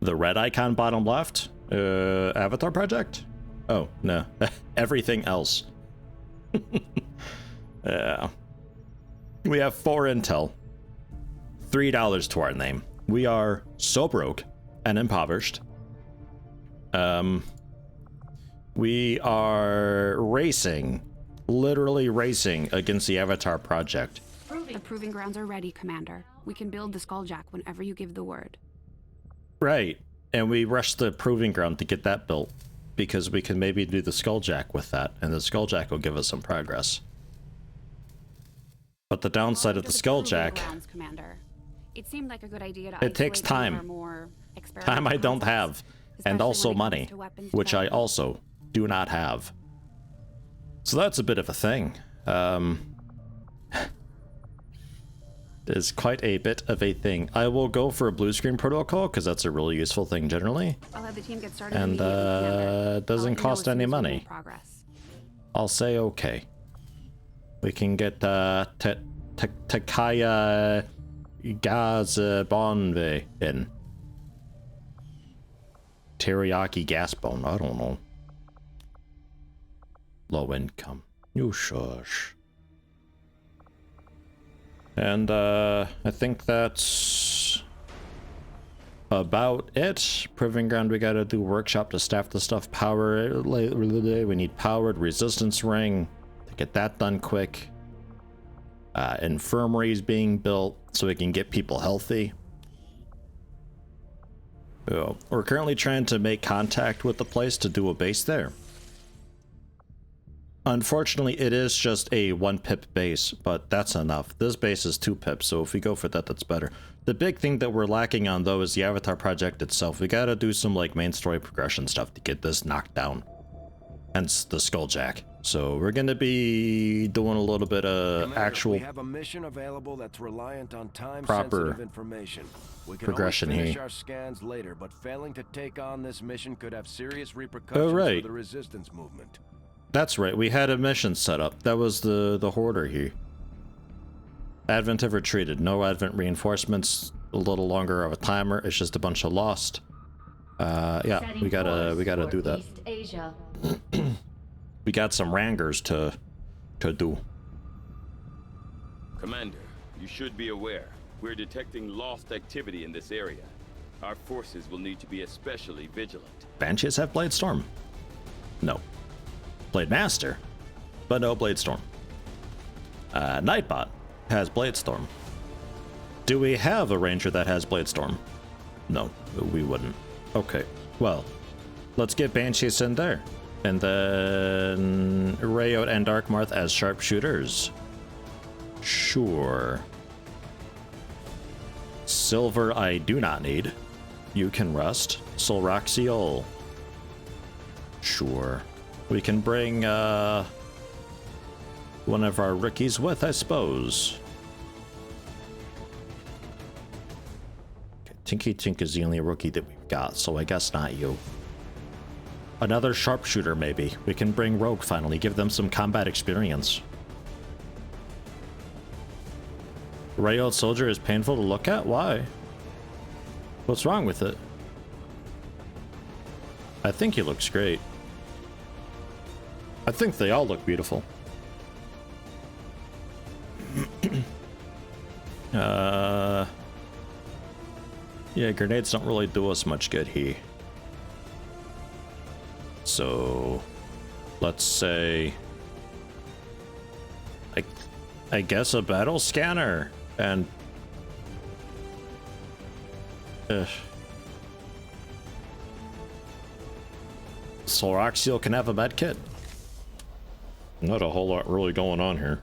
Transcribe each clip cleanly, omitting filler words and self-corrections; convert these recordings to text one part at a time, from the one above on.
The red icon bottom left? Avatar project? Oh, no. Everything else. Yeah. We have 4 intel. $3 to our name. We are so broke and impoverished. We are racing, literally racing against the Avatar project. The proving grounds are ready, Commander. We can build the Skulljack whenever you give the word. Right, and we rushed the proving ground to get that built because we can maybe do the Skulljack with that, and the Skulljack will give us some progress. But the downside of the Skulljack, it seemed like a good idea to it takes time. Time I don't have, and also money, which I also do not have. So that's a bit of a thing. Is quite a bit of a thing. I will go for a blue screen protocol because that's a really useful thing generally. I'll have the team get started and doesn't cost any money. I'll say okay. We can get Takaya Gazbonve in. Teriyaki gas bone, I don't know. Low income. You shush. And I think that's about it. Proving ground, we gotta do workshop to staff the stuff. Power, we need powered resistance ring to get that done quick. Infirmaries being built so we can get people healthy. Oh, we're currently trying to make contact with the place to do a base there. Unfortunately, it is just a 1 pip base, but that's enough. This base is 2 pips, so if we go for that, that's better. The big thing that we're lacking on, though, is the Avatar project itself. We gotta do some, like, main story progression stuff to get this knocked down. Hence the Skulljack. So we're gonna be doing a little bit of Commander, actual we have a mission available that's reliant on proper information. We can progression finish here. Our scans later, but failing to take on this mission could have serious repercussions for the resistance movement. That's right, we had a mission set up. That was the hoarder here. Advent have retreated. No Advent reinforcements. A little longer of a timer. It's just a bunch of lost. Yeah, we gotta do that. East Asia. We got some rangers to do. Commander, you should be aware. We're detecting lost activity in this area. Our forces will need to be especially vigilant. Banshees have Blade Storm? No. Blade Master? But no Blade Storm. Nightbot has Blade Storm. Do we have a ranger that has Blade Storm? No, we wouldn't. Okay, well, let's get Banshees in there. And then Rayot and Darkmarth as sharpshooters. Sure. Silver I do not need. You can rest. Solroxiol. Sure. We can bring one of our rookies with, I suppose. Okay, Tinky Tink is the only rookie that we've got, so I guess not you. Another sharpshooter, maybe. We can bring Rogue finally, give them some combat experience. Rayot Soldier is painful to look at? Why? What's wrong with it? I think he looks great. I think they all look beautiful. Yeah, grenades don't really do us much good here. So, let's say, I guess a battle scanner and Solroxiol can have a med kit. Not a whole lot really going on here.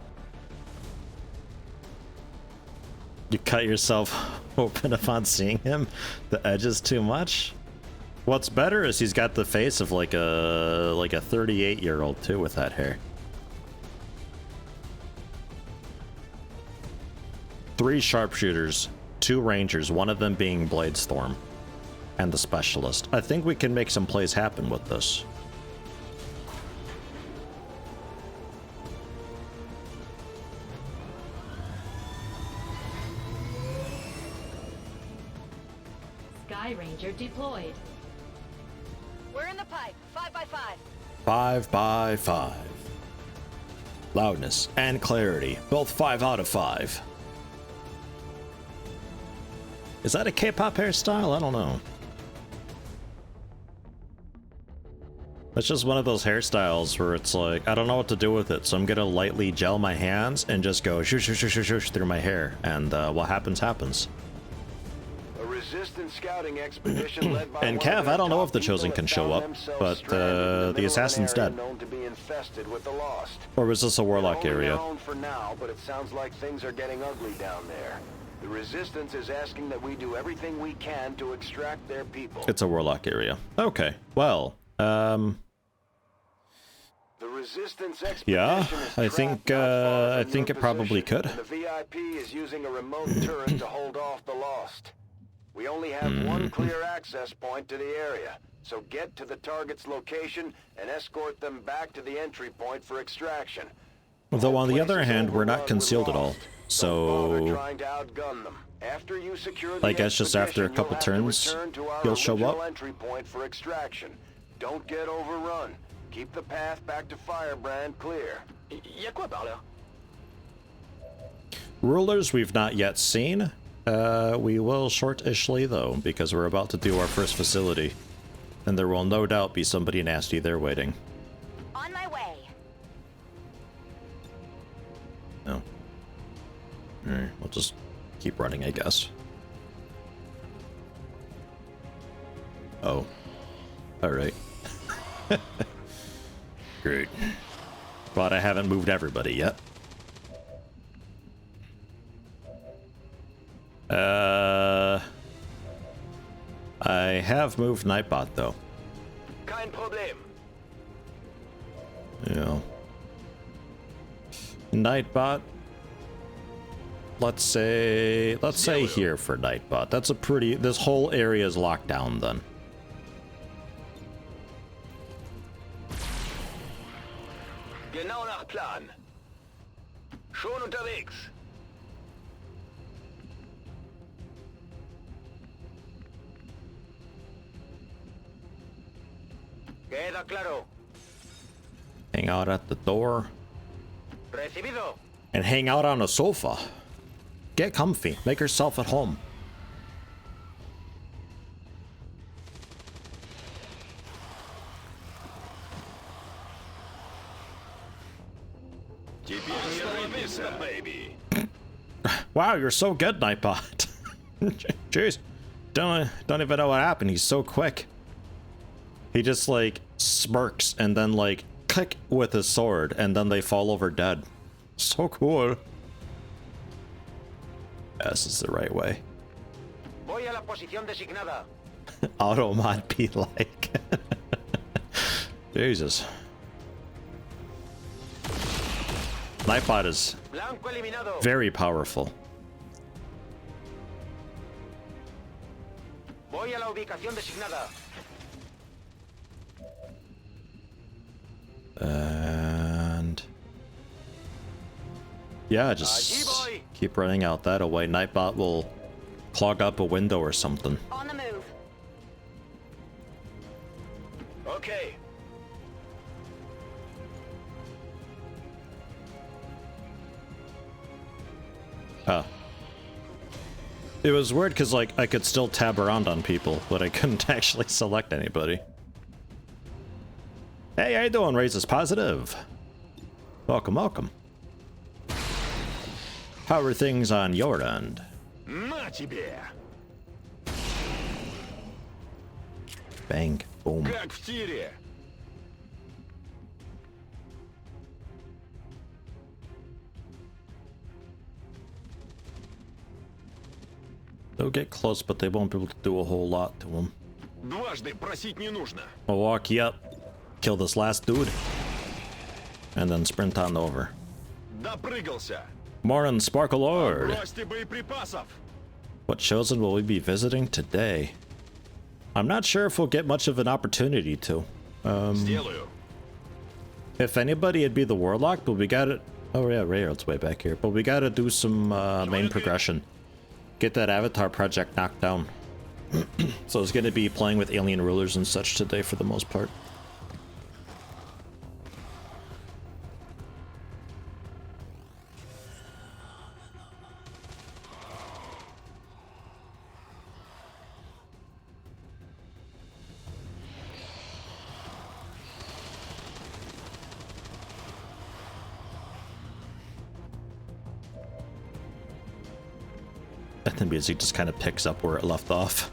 You cut yourself open upon seeing him? The edge is too much? What's better is he's got the face of like a 38-year-old too with that hair. 3 sharpshooters, 2 rangers, one of them being Bladestorm, and the specialist. I think we can make some plays happen with this. Supply Ranger deployed. We're in the pipe. 5x5. 5x5. Loudness and clarity, both 5 out of 5. Is that a K-pop hairstyle? I don't know. It's just one of those hairstyles where it's like, I don't know what to do with it, so I'm gonna lightly gel my hands and just go shoosh, shoosh, shoosh, shoosh, shoosh through my hair, and what happens, happens. A resistance scouting expedition led by And Cav, I don't know if the Chosen can show up, but the assassin's dead. Known to be infested with the Lost. Or was this a Warlock They're only area? known for now, but it sounds like things are getting ugly down there. The Resistance is asking that we do everything we can to extract their people. It's a Warlock area. Okay, well, The Resistance expedition yeah, is I think trapped not far I from think your it probably position, could. and the VIP is using a remote turret to hold off the Lost. We only have one clear access point to the area, so get to the target's location and escort them back to the entry point for extraction. Though on the Place other is hand, we're not overrun with concealed at all, Lost. Don't bother so trying to outgun them. After you secure the I guess just after a expedition, couple you'll have to turns, return to our he'll show original up. entry point for extraction. Don't get overrun. Keep the path back to Firebrand clear. Y'a quoi par là? Rulers we've not yet seen. We will shortishly though, because we're about to do our first facility. And there will no doubt be somebody nasty there waiting. On my way. No. Alright, we'll just keep running, I guess. Oh. Alright. Great. But I haven't moved everybody yet. I have moved Nightbot though. Kein Problem. Yeah. Nightbot. Let's say here for Nightbot. That's a pretty, this whole area is locked down then. Genau nach Plan. Schon unterwegs. Queda claro. Hang out at the door. Recibido. And hang out on a sofa. Get comfy. Make yourself at home. Baby. Wow, you're so good, Nightbot. Jeez. Don't even know what happened. He's so quick. He just like smirks and then like click with his sword and then they fall over dead. So cool. This is the right way. Voy a la posición designada. Automod be like. Jesus. Nightbot is Blanco eliminado. very powerful. Voy a la ubicación designada. And yeah, just keep running out that way. Nightbot will clog up a window or something. On the move. Okay. It was weird because like I could still tab around on people, but I couldn't actually select anybody. Hey, how you doing? Raises positive. Welcome, welcome. How are things on your end? На тебе. Bang, boom. Как в тире. They'll get close, but they won't be able to do a whole lot to them. Дважды просить не нужно. I'll walk you up, kill this last dude, and then sprint on over. Допрыгался. Morning, Sparkle Lord. Бросьте боеприпасов. What chosen will we be visiting today? I'm not sure if we'll get much of an opportunity to. Сделаю. If anybody, it'd be the Warlock, but we gotta... Oh yeah, Railroad's way back here. But we gotta do some main progression. Get that Avatar project knocked down. So it's going to be playing with alien rulers and such today for the most part. The music just kind of picks up where it left off.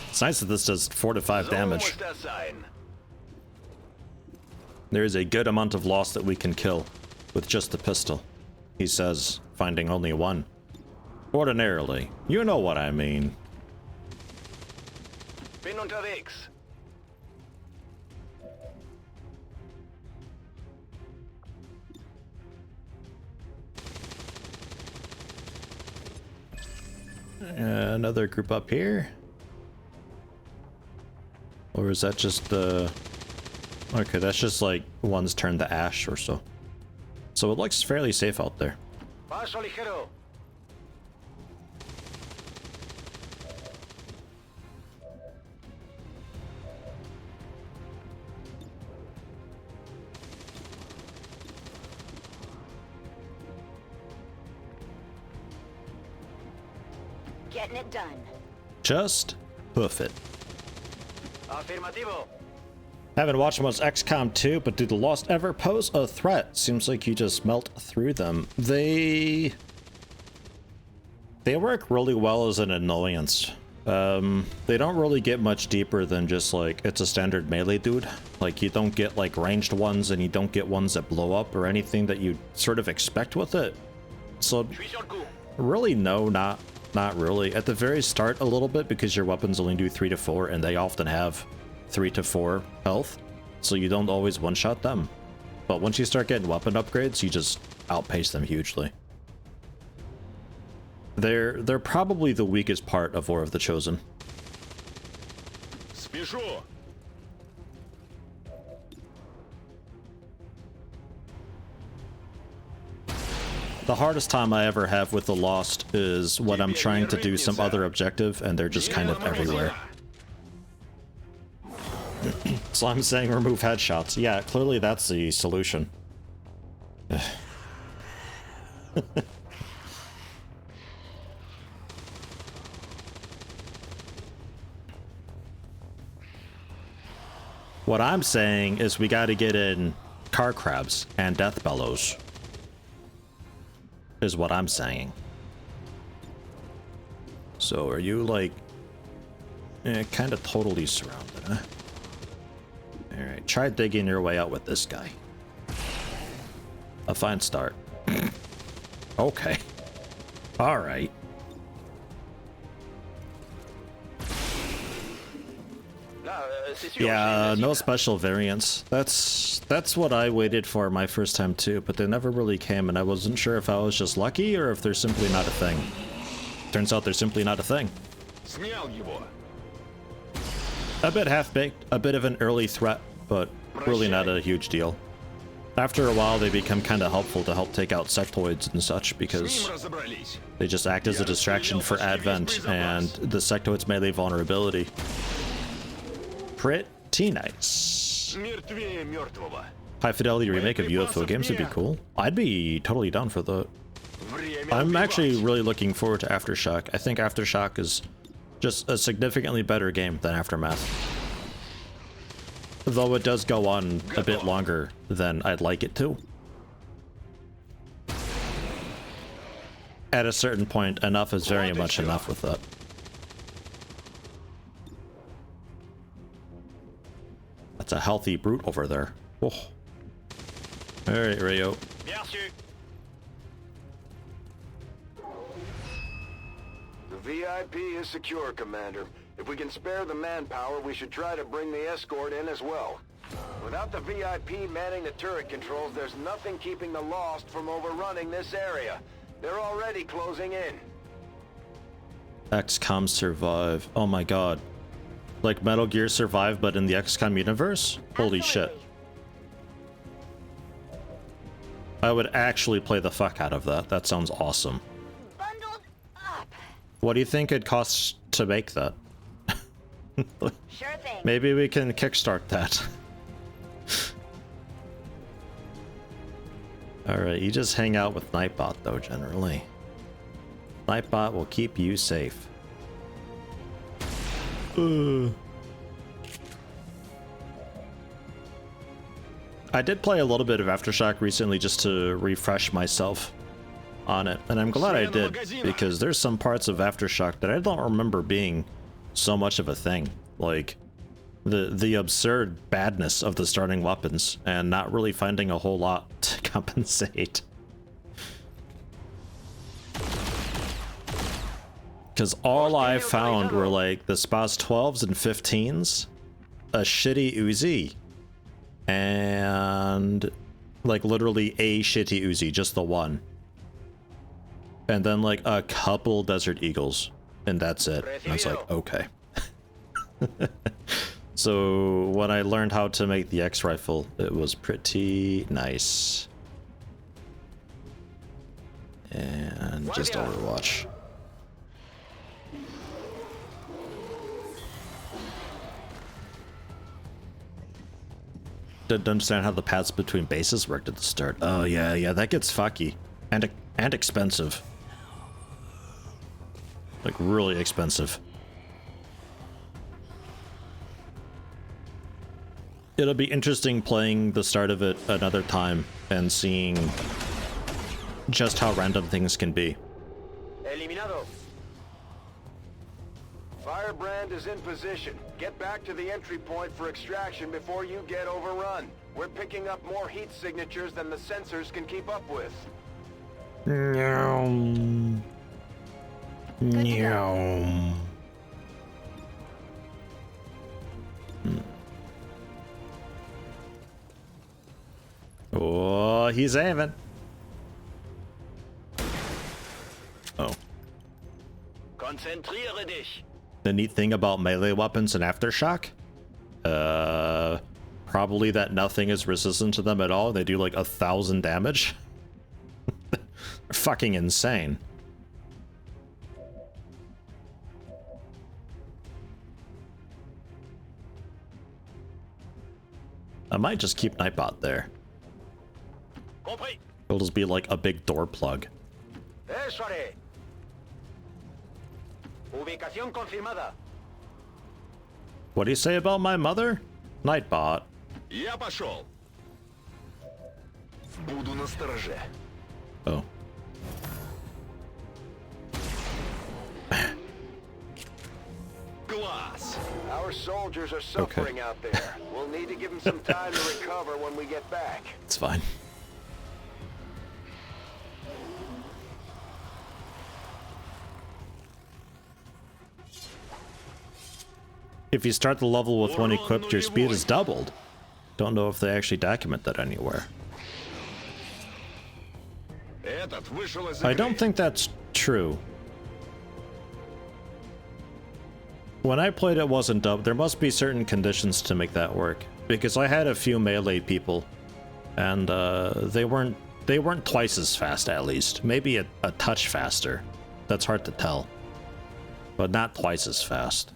It's nice that this does 4 to 5 damage. There is a good amount of loss that we can kill with just the pistol, he says, finding only one. Ordinarily, you know what I mean. Bin unterwegs. Another group up here? Or is that just the... Okay, that's just like one's turned to ash or so. So it looks fairly safe out there. Paso ligero. Getting it done. Just hoof it. Afirmativo. Haven't watched much XCOM 2, but do the Lost ever pose a threat? Seems like you just melt through them. They work really well as an annoyance. They don't really get much deeper than just like, it's a standard melee dude. Like, you don't get like ranged ones and you don't get ones that blow up or anything that you sort of expect with it. So really, no, not really. At the very start a little bit, because your weapons only do 3 to 4 and they often have 3 to 4 health, so you don't always one-shot them. But once you start getting weapon upgrades, you just outpace them hugely. They're probably the weakest part of War of the Chosen. Спешу. The hardest time I ever have with the Lost is when I'm trying to do some other objective and they're just kind of everywhere. So I'm saying remove headshots. Yeah, clearly that's the solution. What I'm saying is we gotta get in car crabs and death bellows. Is what I'm saying. So are you like kind of totally surrounded, huh? Alright, try digging your way out with this guy. A fine start. Okay. Alright. Yeah, no special variants. That's what I waited for my first time too, but they never really came, and I wasn't sure if I was just lucky or if they're simply not a thing. Turns out they're simply not a thing. A bit half-baked, a bit of an early threat, but really not a huge deal. After a while, they become kind of helpful to help take out sectoids and such, because they just act as a distraction for Advent and the sectoid's melee vulnerability. Pretty nice. High fidelity remake of UFO games would be cool. I'd be totally down for the... I'm actually really looking forward to Aftershock. I think Aftershock is just a significantly better game than Aftermath. Though it does go on a bit longer than I'd like it to. At a certain point, enough is very much enough with that. That's a healthy brute over there. Oh. Alright, Rayo. The VIP is secure, Commander. If we can spare the manpower, we should try to bring the escort in as well. Without the VIP manning the turret controls, there's nothing keeping the Lost from overrunning this area. They're already closing in. XCOM survive. Oh my god. Like Metal Gear Survive, but in the XCOM universe? Holy shit. Absolutely. I would actually play the fuck out of that. That sounds awesome. Bundled up. What do you think it costs to make that? Sure thing. Maybe we can kickstart that. Alright, you just hang out with Nightbot though, generally. Nightbot will keep you safe. I did play a little bit of Aftershock recently just to refresh myself on it, and I'm glad I did, because there's some parts of Aftershock that I don't remember being so much of a thing. Like, the absurd badness of the starting weapons, and not really finding a whole lot to compensate. Because all I found were like the SPAS 12s and 15s, a shitty Uzi, and like literally a shitty Uzi, just the one. And then like a couple Desert Eagles, and that's it. And I was like, okay. So when I learned how to make the X rifle, it was pretty nice. And just Overwatch. Didn't understand how the paths between bases worked at the start. Oh yeah, that gets fucky. And expensive. Like really expensive. It'll be interesting playing the start of it another time and seeing just how random things can be. Eliminado. Firebrand is in position. Get back to the entry point for extraction before you get overrun. We're picking up more heat signatures than the sensors can keep up with. Meow. Meow. Oh, he's aiming. Oh. Konzentriere dich. The neat thing about melee weapons in Aftershock? Probably that nothing is resistant to them at all. They do like 1,000 damage. Fucking insane. I might just keep Nightbot there. It'll just be like a big door plug. Ubicación confirmada. What do you say about my mother? Nightbot. Я пошел. Буду настороже. Oh. Glass. Our soldiers are suffering out there. We'll need to give them some time to recover when we get back. It's fine. If you start the level with one equipped, your speed is doubled. Don't know if they actually document that anywhere. I don't think that's true. When I played, it wasn't dubbed. There must be certain conditions to make that work, because I had a few melee people, and they weren't twice as fast, at least. Maybe a touch faster. That's hard to tell, but not twice as fast.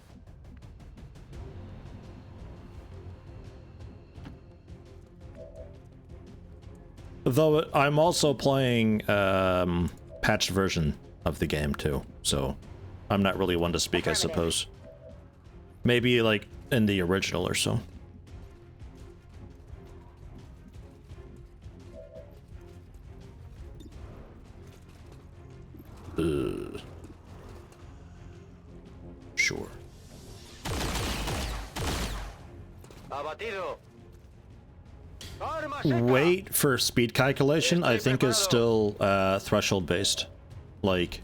Though I'm also playing patched version of the game too, so I'm not really one to speak, I suppose. Maybe like in the original or so. Sure. Abatido. Weight for speed calculation, I think, is still threshold based. Like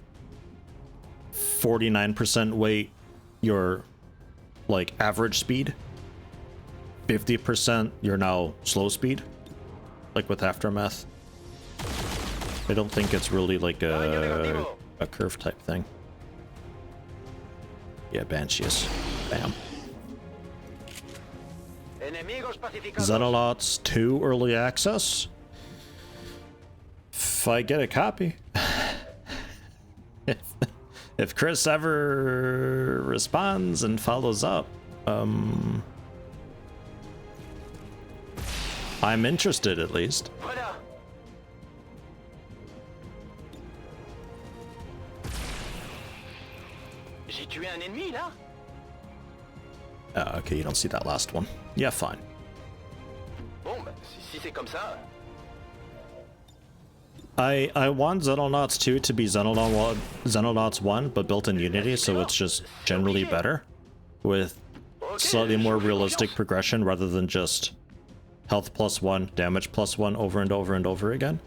49% weight, your like average speed. 50% you're now slow speed, like with Aftermath. I don't think it's really like a curve type thing. Yeah, Banshees. Bam. Xenonauts 2 early access. If I get a copy. if Chris ever responds and follows up, I'm interested at least. Voilà. J'ai tué un ennemi là. Okay, you don't see that last one. Yeah, fine. Bon, bah, si c'est comme ça. I want Xenonauts 2 to be Xenonauts 1, but built in Unity, so it's just generally better, with slightly more realistic progression rather than just health plus 1, damage plus 1 over and over and over again.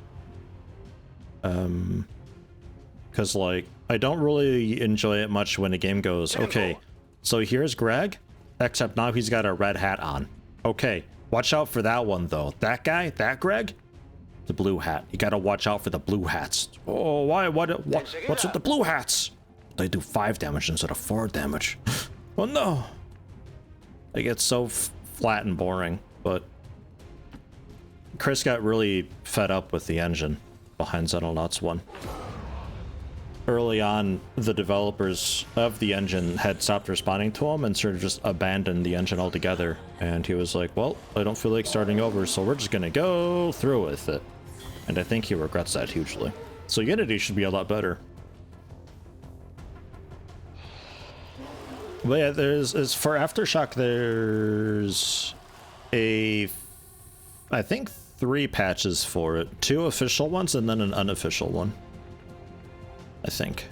Because, like, I don't really enjoy it much when a game goes, okay, so here's Greg, except now he's got a red hat on. Okay, watch out for that one, though. That guy, that Greg? The blue hat. You gotta watch out for the blue hats. Oh, why? What's with the blue hats? They do 5 damage instead of 4 damage. Oh no! They get so flat and boring, but Chris got really fed up with the engine behind Xenonauts 1. Early on, the developers of the engine had stopped responding to him and sort of just abandoned the engine altogether. And he was like, well, I don't feel like starting over, so we're just gonna go through with it. And I think he regrets that hugely. So Unity should be a lot better. But yeah, as for Aftershock, there's I think 3 patches for it. 2 official ones and then an unofficial one, I think.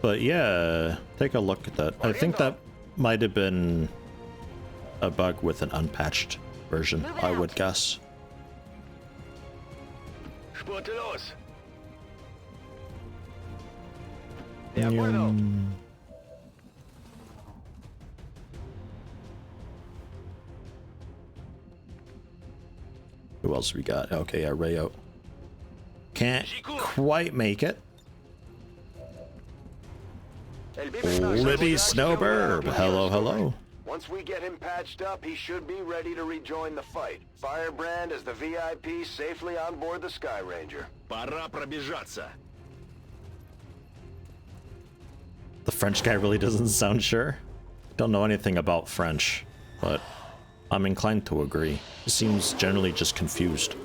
But yeah, take a look at that. I think that might have been a bug with an unpatched version, I would guess. Who else we got? Okay, yeah, Rayo. Can't quite make it. Libby Snowburb, hello, hello. Once we get him patched up, he should be ready to rejoin the fight. Firebrand is the VIP safely on board the Sky Ranger. Пора пробежаться. The French guy really doesn't sound sure. Don't know anything about French, but I'm inclined to agree. He seems generally just confused.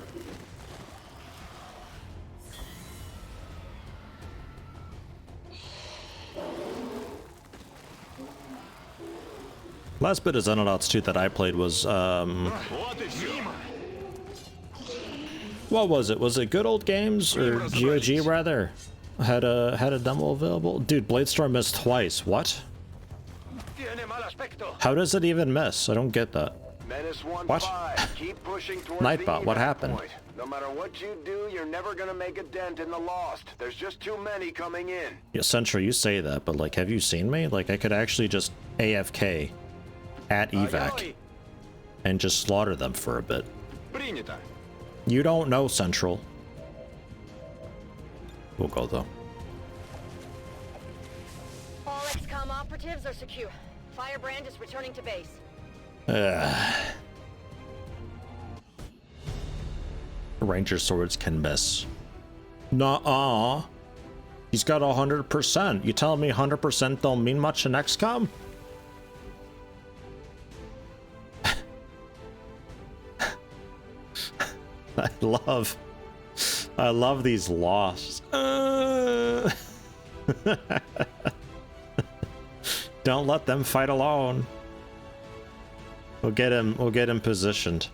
Last bit of Xenonauts 2 that I played was, what was it? Was it Good Old Games or GOG rather? Had a demo available? Dude, Bladestorm missed twice. What? How does it even miss? I don't get that. What? Keep pushing towards Nightbot, the what evac happened? point. No matter what you do, you're never gonna make a dent in the Lost. There's just too many coming in. Yeah, Central, you say that, but like, have you seen me? Like, I could actually just AFK at evac and just slaughter them for a bit. Принято. You don't know, Central. We'll go though. All XCOM operatives are secure. Firebrand is returning to base. Ranger swords can miss. Nuh-uh. He's got 100%. You telling me 100% don't mean much in XCOM? I love these losts. Don't let them fight alone. We'll get him positioned.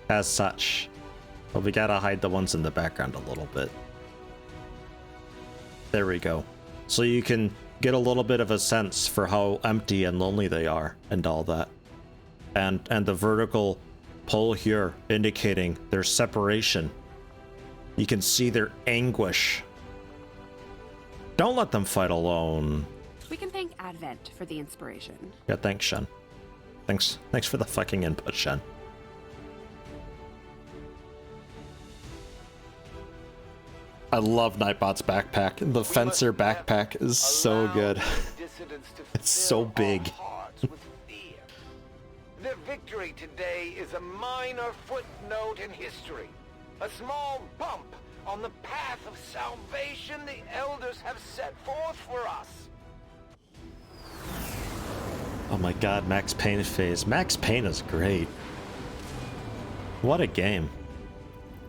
As such. But we gotta hide the ones in the background a little bit. There we go. So you can get a little bit of a sense for how empty and lonely they are and all that. And the vertical pole here indicating their separation. You can see their anguish. Don't let them fight alone. We can thank Advent for the inspiration. Yeah, thanks, Shen. Thanks for the fucking input, Shen. I love Nightbot's backpack. The fencer backpack is so good. It's so big. The victory today is a minor footnote in history. A small bump on the path of salvation the elders have set forth for us. Oh my god, Max Payne phase. Max Payne is great. What a game.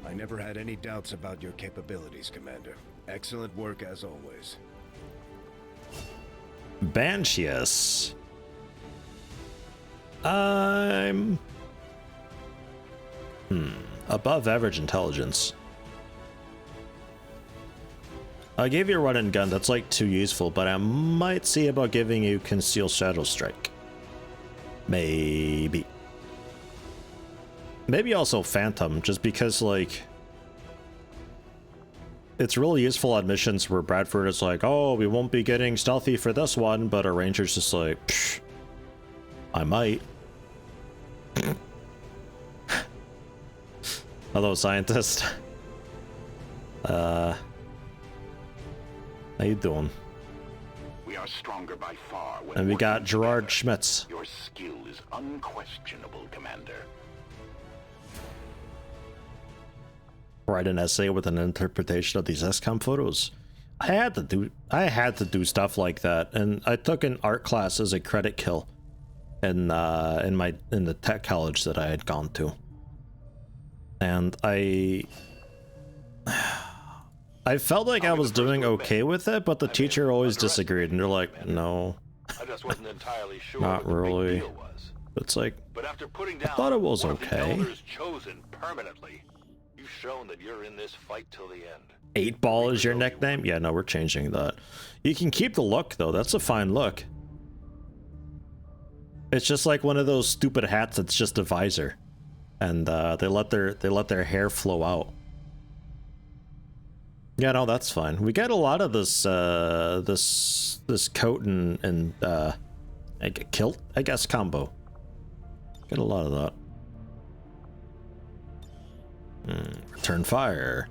I never had any doubts about your capabilities, Commander. Excellent work as always. Bansheus. I'm... above average intelligence. I gave you a run and gun, that's like too useful, but I might see about giving you Conceal Shadow Strike. Maybe. Maybe also Phantom, just because, like, it's really useful on missions where Bradford is like, oh, we won't be getting stealthy for this one, but a ranger's just like, psh, I might. Hello, scientist. How you doing? We are stronger by far when And we got working Gerard together. Schmitz. Your skill is unquestionable, Commander. Write an essay with an interpretation of these XCOM photos. I had to do stuff like that, and I took an art class as a credit kill in the tech college that I had gone to. And I felt like I was doing okay with it, but the teacher always disagreed, and they're like, no, I just wasn't entirely sure not what the big really. deal was. It's like, But after putting down thought it was one of the okay. elders chosen permanently, you've shown that you're in this fight till the end. 8-Ball is your nickname? Yeah, no, we're changing that. You can keep the look, though. That's a fine look. It's just like one of those stupid hats that's just a visor. And they let their hair flow out. Yeah, no, that's fine. We get a lot of this this coat and kilt, I guess, combo. Get a lot of that. Return fire.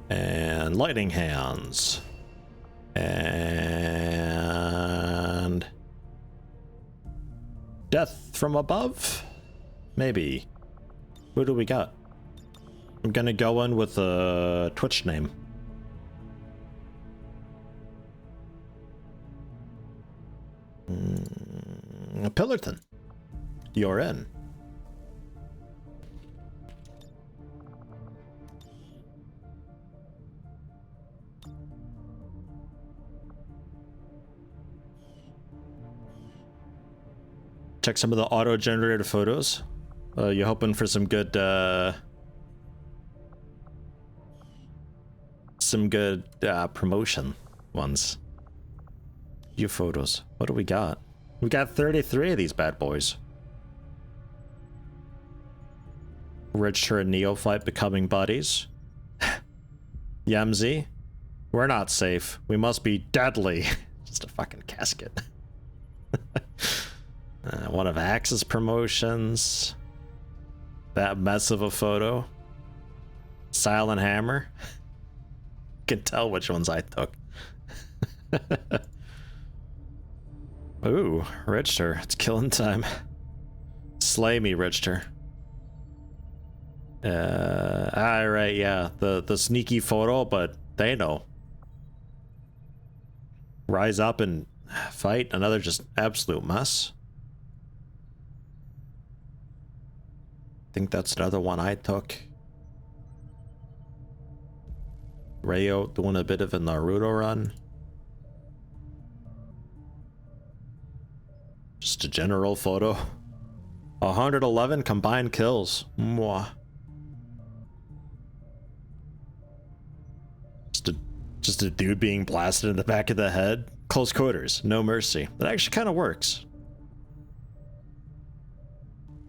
And lightning hands. And death from above? Maybe. Who do we got? I'm gonna go in with a Twitch name. Pillarton. You're in. Check some of the auto-generated photos. You hoping for some good promotion ones. View photos. What do we got? We got 33 of these bad boys. Richter and Neophyte becoming buddies. Yamzi. We're not safe. We must be deadly. Just a fucking casket. One of Axe's promotions. That mess of a photo. Silent Hammer. Can tell which ones I took. Ooh, Richter. It's killing time. Slay me, Richter. Alright, yeah. The sneaky photo, but they know. Rise up and fight. Another just absolute mess. I think that's another one I took. Rayo doing a bit of a Naruto run. Just a general photo. 111 combined kills. Mwah. Just a dude being blasted in the back of the head. Close quarters, no mercy. That actually kind of works.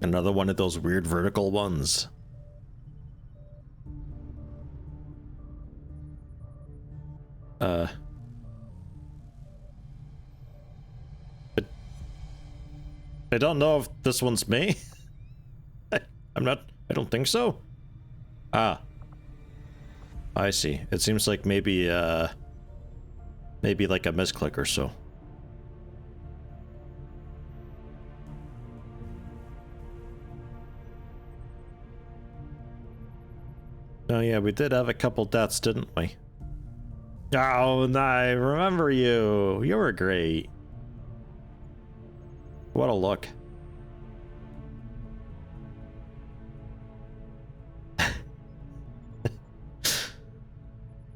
Another one of those weird vertical ones. I don't know if this one's me. I don't think so. Ah. I see. It seems like maybe maybe like a misclick or so. Oh yeah, we did have a couple deaths, didn't we? Oh, no, I remember you. You were great. What a look.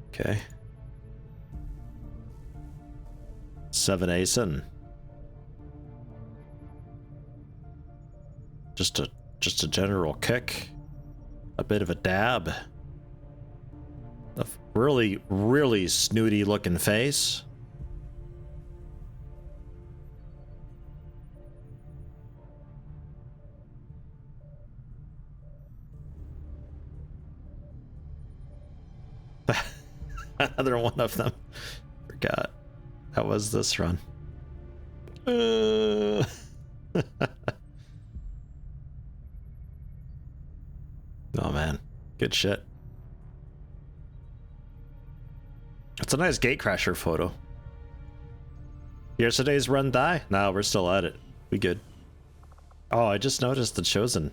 Okay. 7 ASIN. Just a general kick. A bit of a dab. A really snooty looking face. Another one of them. Forgot. How was this run? Oh man, good shit. It's a nice gatecrasher photo. Yesterday's run die? No, we're still at it. We good. Oh, I just noticed the Chosen.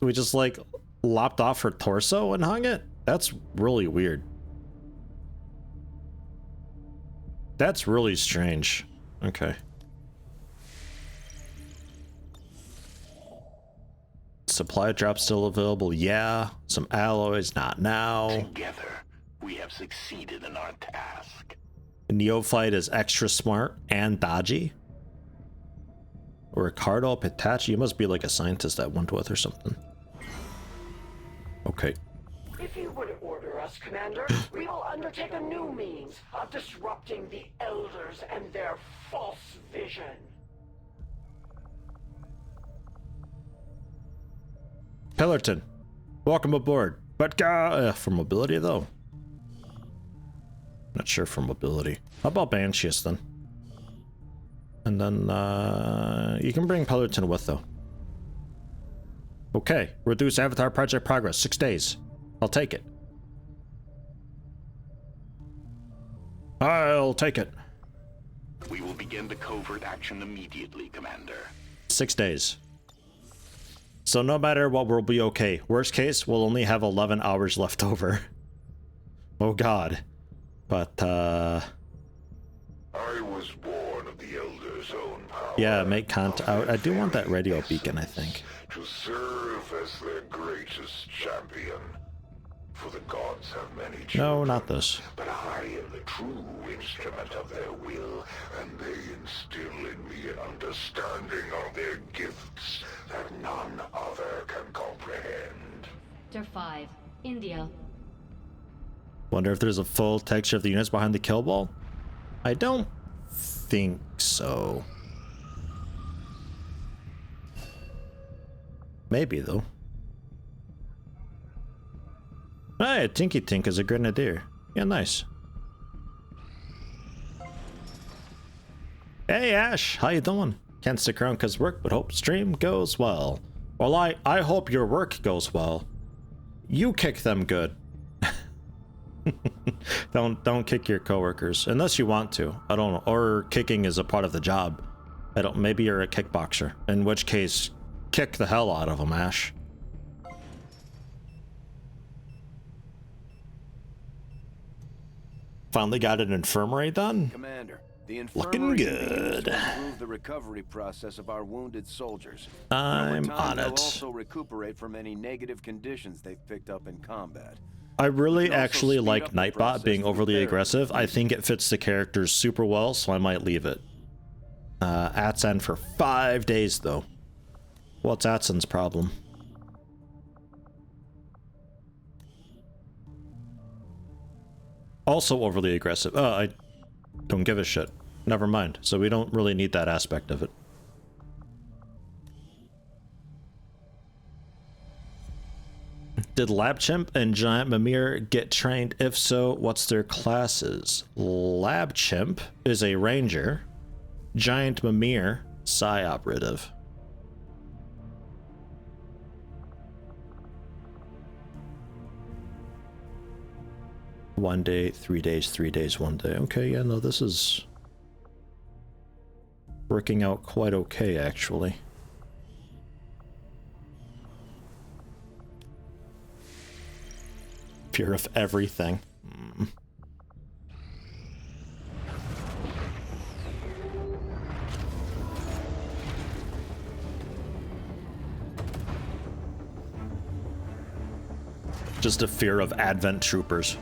We just like lopped off her torso and hung it? That's really weird. That's really strange. Okay. Supply drop still available? Yeah. Some alloys, not now. Together, we have succeeded in our task. Neophyte is extra smart and dodgy. Ricardo Pitachi, you must be like a scientist at Wentworth or something. Okay. If you would order us, Commander, we will undertake a new means of disrupting the Elders and their false vision. Pillarton, welcome aboard. But for mobility though? Not sure for mobility. How about Banshees then? And then you can bring Pillarton with though. Okay, reduce Avatar project progress, 6 days. I'll take it. I'll take it. We will begin the covert action immediately, Commander. 6 days. So no matter what, we'll be okay. Worst case, we'll only have 11 hours left over. Oh god. But I was born of the Elder's own power. yeah, make contact. I do want that radio beacon, I think. To serve as their greatest champion. For the gods have many children. No, not this. But I am the true instrument of their will, and they instill in me an understanding of their gifts that none other can comprehend. Sector 5, India. Wonder if there's a full texture of the units behind the kill ball? I don't think so. Maybe though. Hey, Tinky Tink is a grenadier. Yeah, nice. Hey Ash, how you doing? Can't stick around cause work, but hope stream goes well. Well, I hope your work goes well. You kick them good. Don't kick your coworkers unless you want to. I don't know. Or kicking is a part of the job. I don't. Maybe you're a kickboxer. In which case, kick the hell out of them, Ash. Finally got an infirmary done. Commander, the Looking good. improve the recovery process of our wounded soldiers. I'm Over time, on they'll it. also recuperate from any negative conditions they've picked up in combat. I really We can also actually speed like up the Nightbot process being through overly therapy. aggressive. I think it fits the characters super well, so I might leave it. Atsan for 5 days though. What's Atsan's problem? Also overly aggressive. I don't give a shit. Never mind. So we don't really need that aspect of it. Did Lab Chimp and Giant Mimir get trained? If so, what's their classes? Lab Chimp is a ranger. Giant Mimir, Psi Operative. 1 day, 3 days, 3 days, 1 day. Okay, yeah, no, this is working out quite okay, actually. Fear of everything. Just a fear of Advent troopers.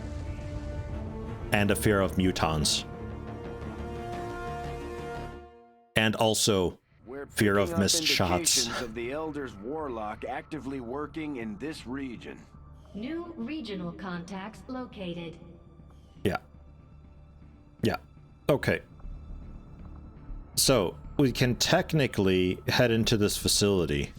And a fear of mutons. And also fear of missed shots. Of the Elder's warlock actively working in this region. New regional contacts located. Yeah. Yeah. Okay. So, we can technically head into this facility.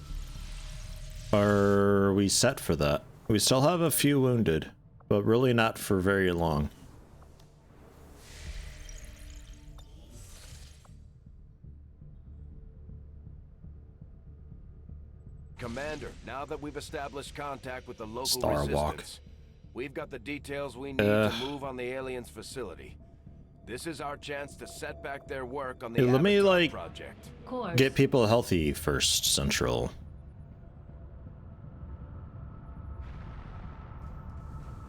Are we set for that? We still have a few wounded, but really not for very long. Commander, now that we've established contact with the local Star Walk. resistance, we've got the details we need to move on the aliens' facility. This is our chance to set back their work on the Hey, let me, Avatar like, project. get people healthy first, Central.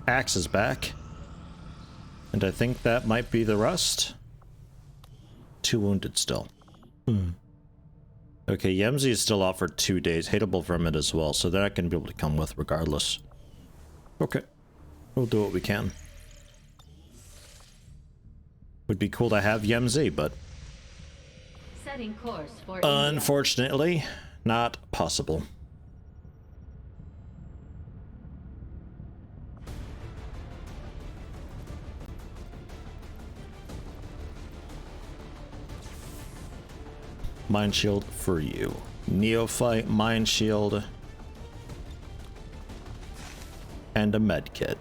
Axe is back. And I think that might be the rest. 2 wounded still. Okay, Yemzi is still out for 2 days. Hateable Vermin as well, so they're not going to be able to come with regardless. Okay. We'll do what we can. Would be cool to have Yemzi, but Setting course for unfortunately, not possible. Mind shield for you. Neophyte, mind shield, and a med kit.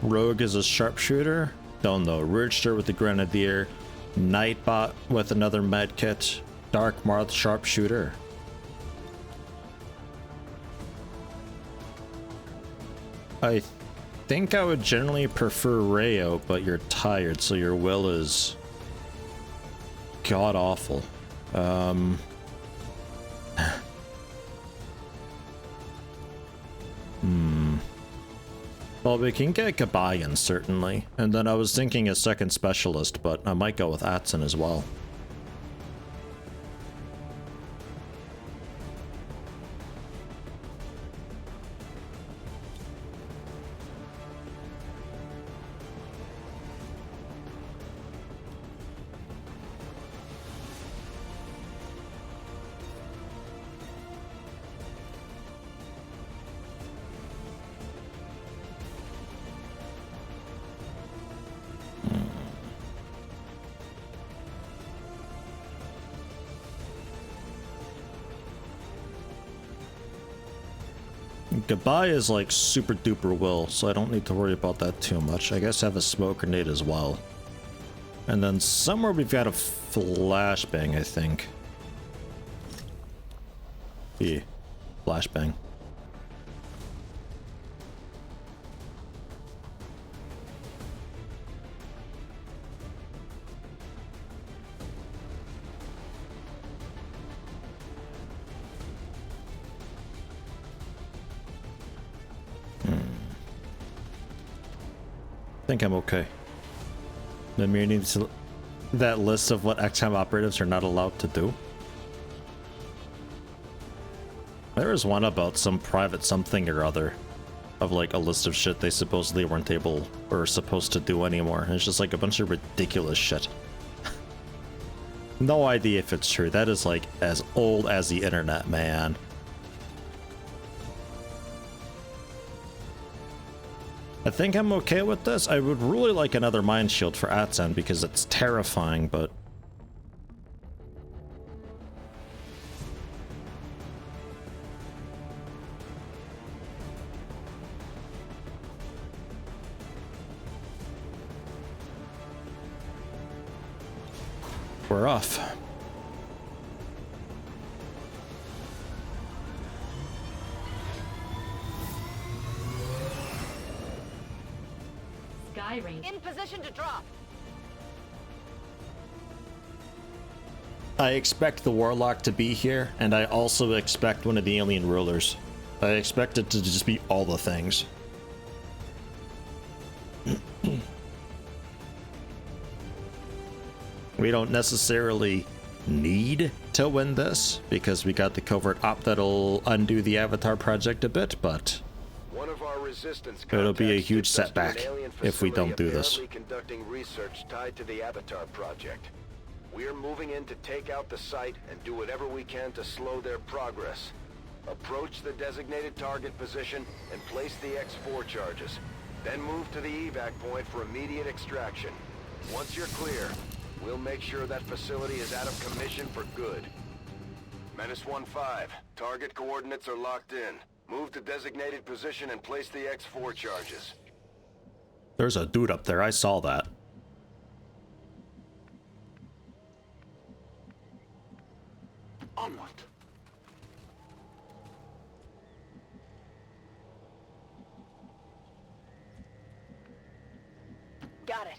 Rogue is a sharpshooter. Don't know. Ridgester with the grenadier. Nightbot with another med kit. Dark Marth sharpshooter. I think I would generally prefer Rayo, but you're tired, so your will is god awful. Well, we can get Gabayan, certainly. And then I was thinking a second specialist, but I might go with Atson as well. Gabai is like super duper will, so I don't need to worry about that too much. I guess I have a smoke grenade as well. And then somewhere we've got a flashbang, I think. Yeah, flashbang. I think I'm okay. The mirror needs that list of what XCOM operatives are not allowed to do. There was one about some private something or other of like a list of shit they supposedly weren't able or supposed to do anymore. And it's just like a bunch of ridiculous shit. No idea if it's true. That is like as old as the internet, man. I think I'm okay with this. I would really like another mind shield for Atsan because it's terrifying, but we're off. firing. In position to drop. I expect the Warlock to be here, and I also expect one of the alien rulers. I expect it to just be all the things. We don't necessarily need to win this, because we got the covert op that'll undo the Avatar project a bit, but One of our resistance it'll be a contacts huge took us to an setback alien if we don't do facility this. apparently conducting research tied to the Avatar project. We're moving in to take out the site and do whatever we can to slow their progress. Approach the designated target position and place the X4 charges. Then move to the evac point for immediate extraction. Once you're clear, we'll make sure that facility is out of commission for good. Menace 1-5, target coordinates are locked in. Move to designated position and place the X4 charges. There's a dude up there, I saw that. Onward. Got it.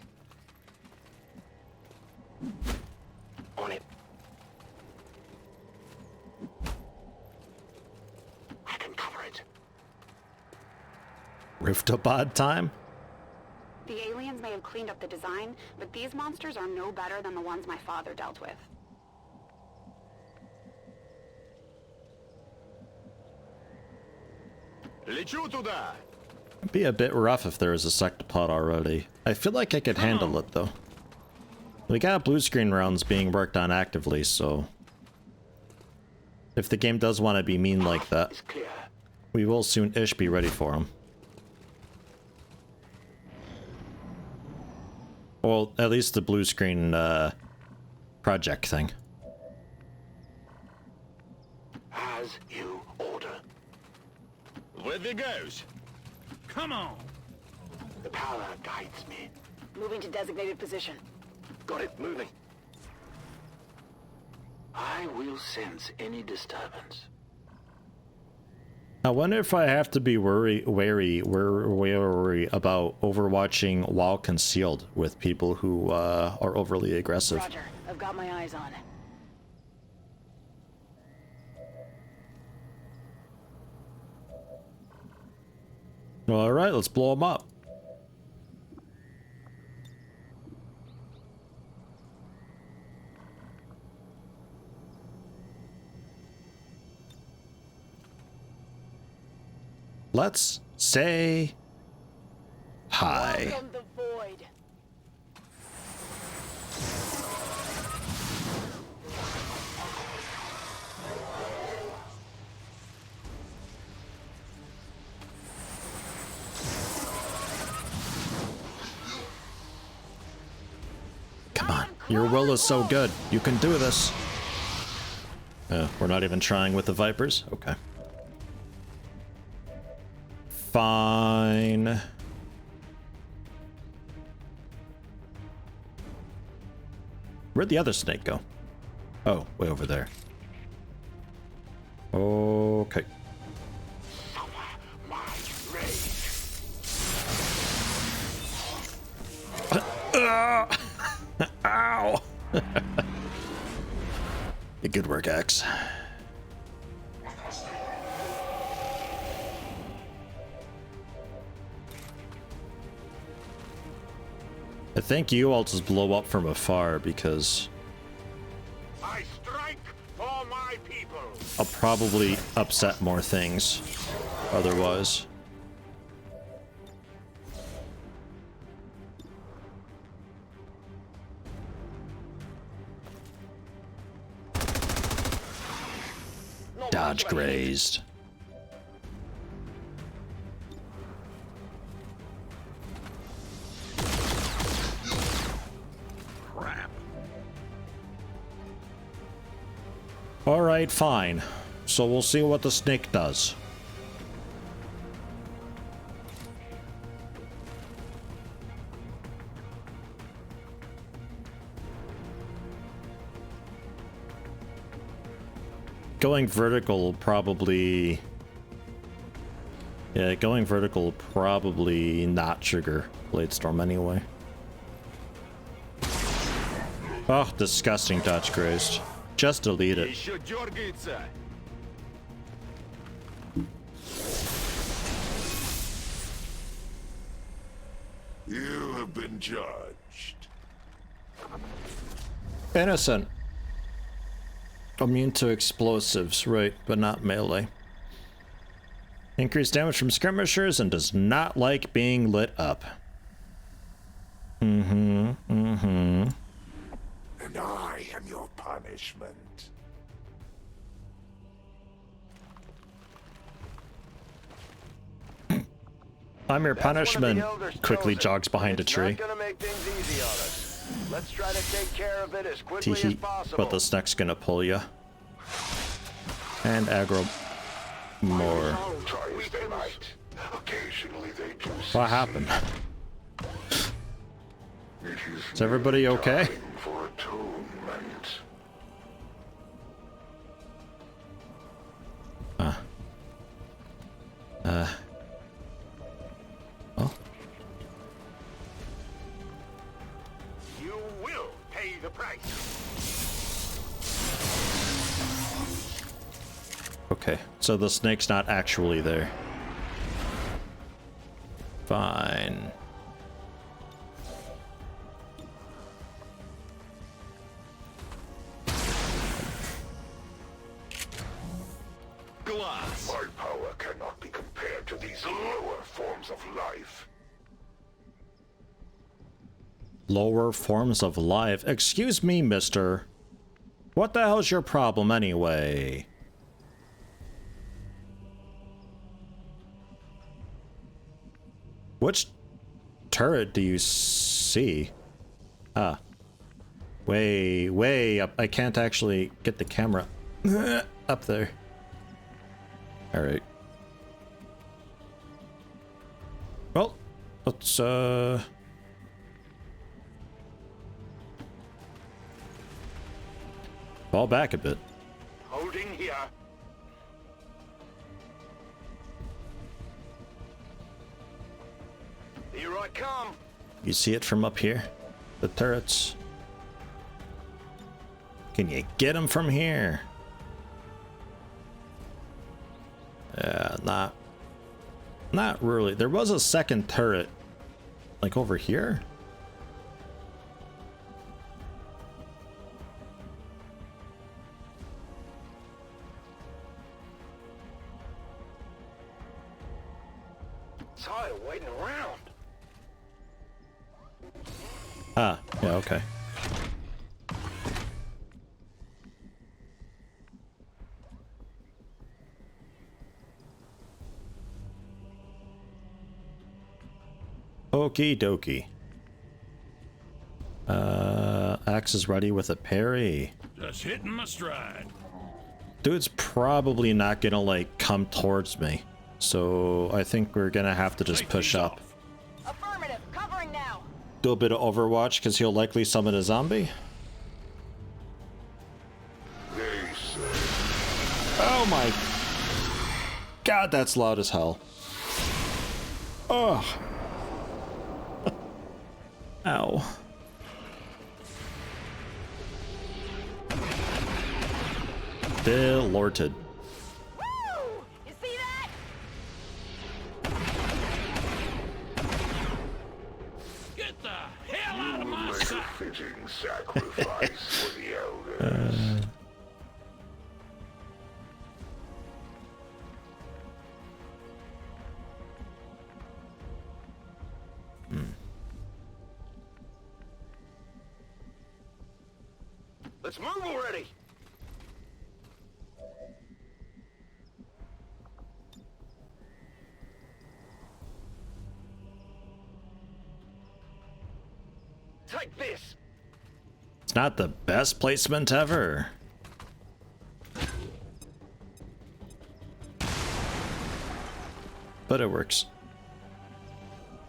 On it. I can cover it. Riftapod time? The aliens may have cleaned up the design, but these monsters are no better than the ones my father dealt with. Лечу туда! It'd be a bit rough if there was a sectopod already. I feel like I could handle it though. We got blue screen rounds being worked on actively, so if the game does want to be mean like that, we will soon-ish be ready for them. Well, at least the blue screen project thing. As you order. Выдвигаюсь! Come on! The power guides me. Moving to designated position. Got it, moving. I will sense any disturbance. I wonder if I have to be wary about overwatching while concealed with people who are overly aggressive. Roger. I've got my eyes on. All right, let's blow them up. Let's say hi. Welcome the void. Come on, your will is so good. You can do this. We're not even trying with the Vipers? Okay. Fine. Where'd the other snake go? Oh, way over there. Okay. Ow! Good work, X. I think you all just blow up from afar because I strike for my people. I'll probably upset more things otherwise. Dodge grazed. Crap. All right, fine. So we'll see what the snake does. Going vertical probably... Yeah, going vertical probably not trigger Bladestorm anyway. Oh, disgusting touch grazed. Just delete it. You have been judged. Innocent. Immune to explosives, right, but not melee. Increased damage from skirmishers and does not like being lit up. And I am your punishment. I'm your punishment. Quickly chosen. jogs behind a It's tree. not gonna make things easy on us. Let's try to take care of it as quickly as possible. But the snake's gonna pull you. And aggro more. Try as they might. Occasionally they do. What happened? It Is everybody okay? time for atonement. Oh. You will pay the price. Okay, so the snake's not actually there. Fine. Glass. My power cannot be compared to these lower forms of life. Lower forms of life. Excuse me, mister. What the hell's your problem anyway? Which turret do you see? Ah. Way up. I can't actually get the camera up there. Alright. Well, let's fall back a bit. Holding here. Here I come. You see it from up here? The turrets. Can you get them from here? Not really. There was a second turret, like over here. Tired of waiting around. Ah, yeah, okay. Okie dokie. Axe is ready with a parry. Just hitting my stride. Dude's probably not gonna, like, come towards me. So I think we're gonna have to just push up. Affirmative. Covering now. Do a bit of Overwatch, because he'll likely summon a zombie. Oh my god, that's loud as hell. Oh. Ow. Delorted. Woo! You see that? Get the hell out of my Make a sight. fitting sacrifice for the elders. Let's move already. Take this. It's not the best placement ever. But it works.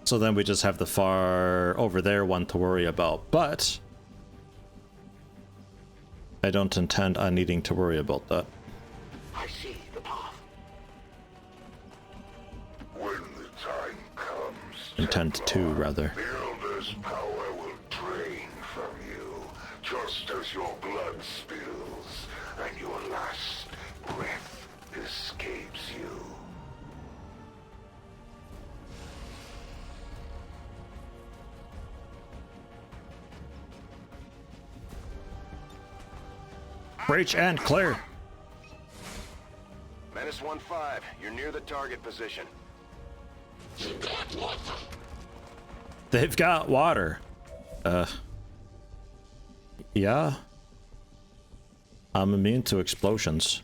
So then we just have the far over there one to worry about, but I don't intend on needing to worry about that. I see the path. When the time comes, Intent 2, rather. The Elder's power will drain from you, just as your blood spills and your last breath escapes you. Breach and clear. Menace 1-5, you're near the target position. They've got water. Yeah. I'm immune to explosions.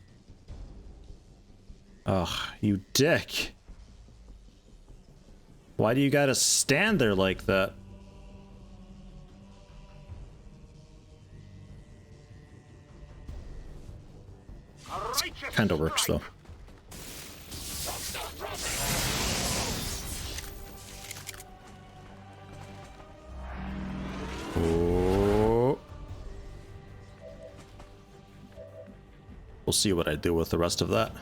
Ugh, you dick. Why do you gotta stand there like that? Kinda works though. Oh. We'll see what I do with the rest of that.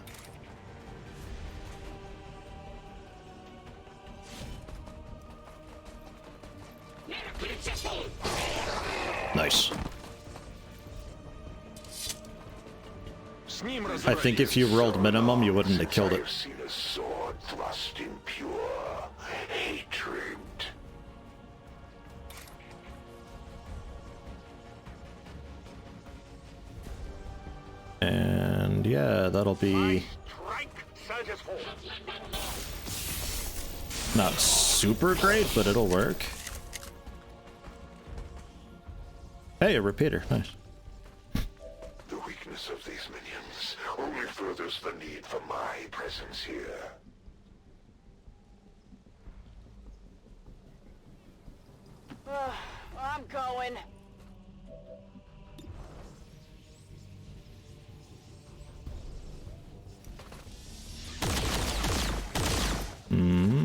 Nice. I think if you rolled minimum, you wouldn't have killed it. I've seen a sword thrust in pure hatred. And yeah, that'll be not super great, but it'll work. Hey, a repeater. Nice. The weakness of these minions only furthers the need for my presence here. I'm going.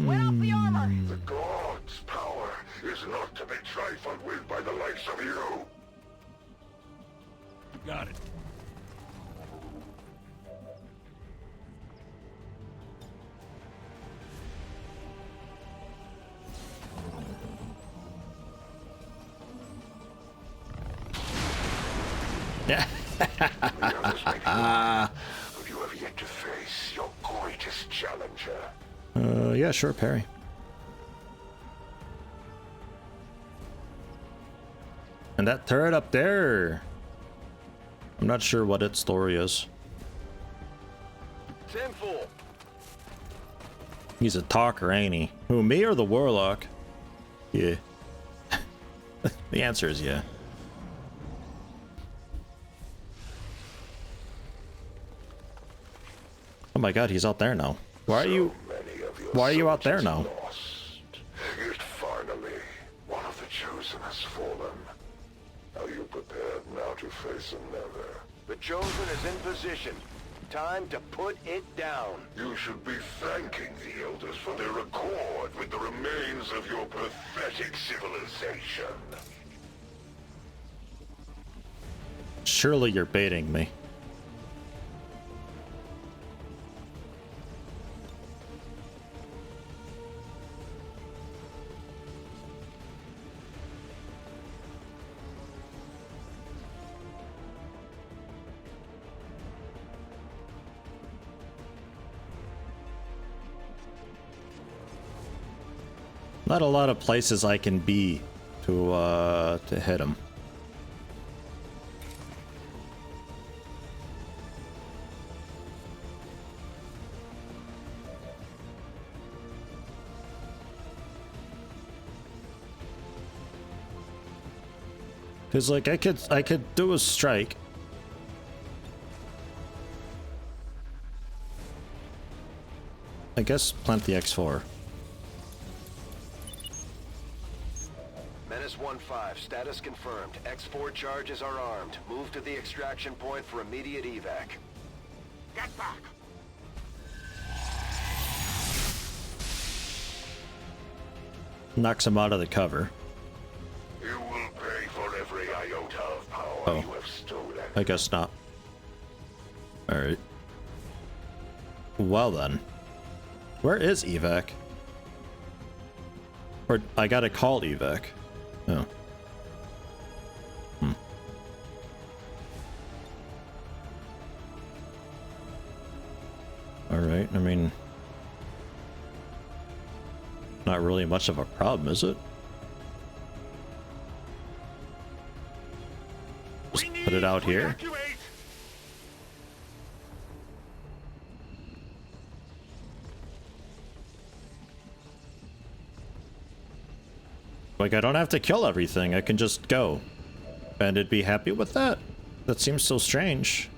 Went up the armor. The God's power is not to be trifled with by the likes of you. Got it. Yeah. But you have yet to face your greatest challenger. Yeah, sure, parry. And that turret up there, I'm not sure what its story is. 10-4. He's a talker, ain't he? Who, me or the warlock? Yeah. The answer is yeah. Oh my god, he's out there now. Why are you out there now? Yet finally, one of the chosen has fallen. Are you prepared now to face another? The chosen is in position. Time to put it down. You should be thanking the elders for their accord with the remains of your pathetic civilization. Surely you're baiting me. Not a lot of places I can be to hit him. Cause like I could do a strike. I guess plant the X4. Menace 1-5, status confirmed. X4 charges are armed. Move to the extraction point for immediate evac. Get back! Knocks him out of the cover. You will pay for every iota of power Oh. you have stolen. I guess not. Alright. Well then. Where is evac? Or I got a call evac. Oh. Alright, I mean... Not really much of a problem, is it? Just put it out here. Like, I don't have to kill everything, I can just go. And it'd be happy with that? That seems so strange.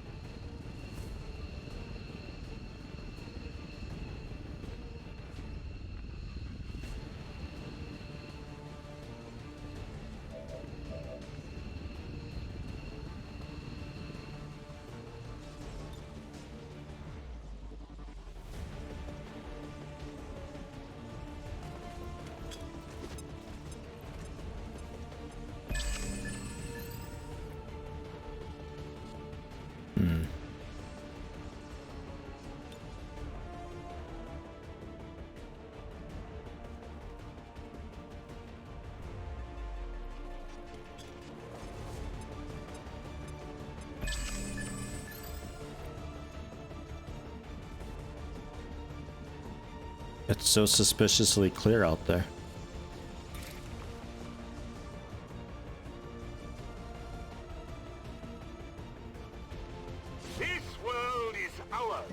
It's so suspiciously clear out there. This world is ours.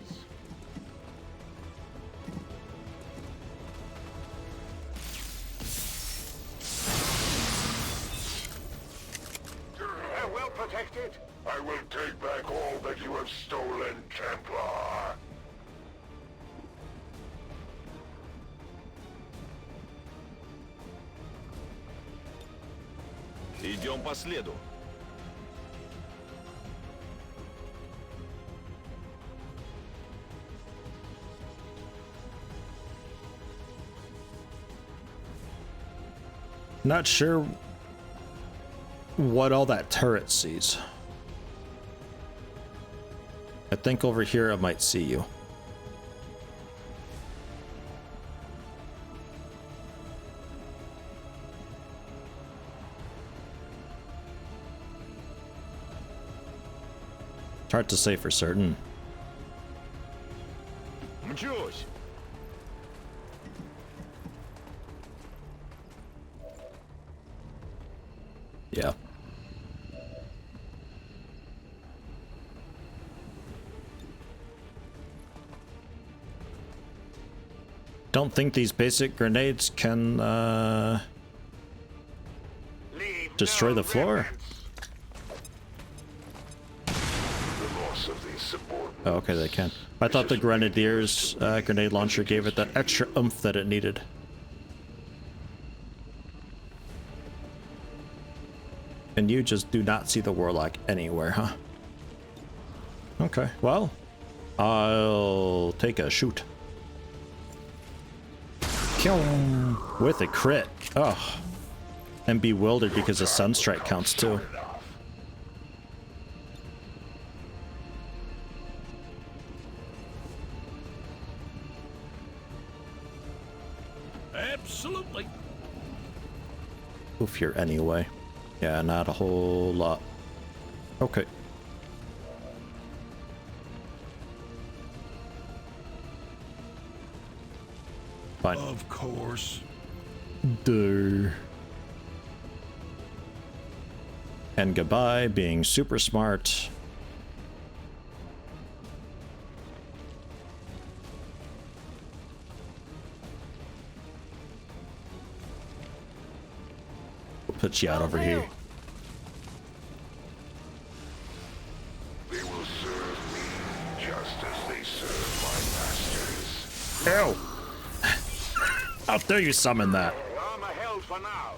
They're well protected. I will take back all that you have stolen, Templar. Идем по следу. Not sure what all that turret sees. I think over here I might see you. It's hard to say for certain. Мчусь. Yeah. Don't think these basic grenades can destroy the floor. Oh, okay, they can. I thought the Grenadier's grenade launcher gave it that extra oomph that it needed. And you just do not see the Warlock anywhere, huh? Okay, well, I'll take a shoot. Kill him with a crit. Oh, and bewildered because the Sunstrike counts too. Absolutely. Oof here anyway. Yeah, not a whole lot. Okay. Fine. Of course. Duh. And goodbye, being super smart. We'll put you out over here. They will serve me just as they serve my masters. Ew! How dare you summon that? Armor held for now.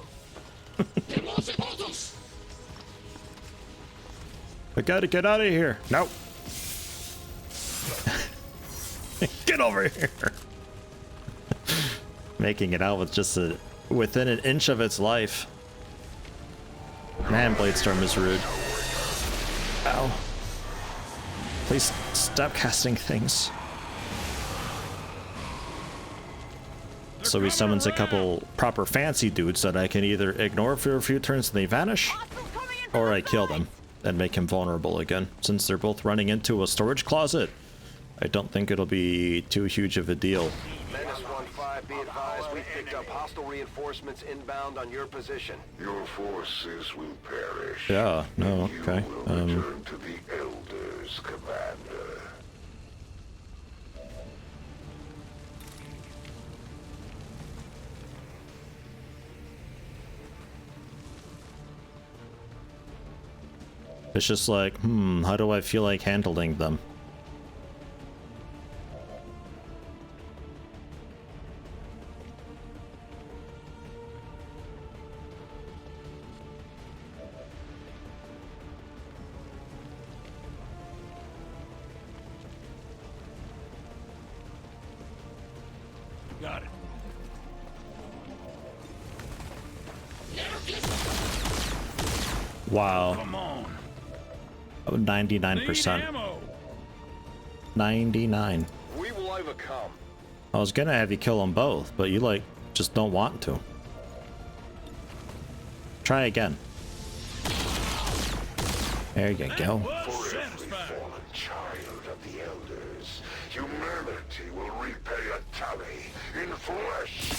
I gotta get out of here. Nope. Get over here. Making it out with just within an inch of its life. Man, Bladestorm is rude. Ow. Please stop casting things. So he summons a couple proper fancy dudes that I can either ignore for a few turns and they vanish, or I kill them and make him vulnerable again. Since they're both running into a storage closet, I don't think it'll be too huge of a deal. Menace 1-5, be advised, we picked up hostile reinforcements inbound on your position. Your forces will perish. Yeah, no, okay. You will return to the Elders, Commander. It's just like, how do I feel like handling them? Got it. Wow. Come on. 99%. 99. We will overcome. I was gonna have you kill them both, but you like just don't want to. Try again. There you go. For every fallen child of the Elders, humanity will repay a tally in flesh.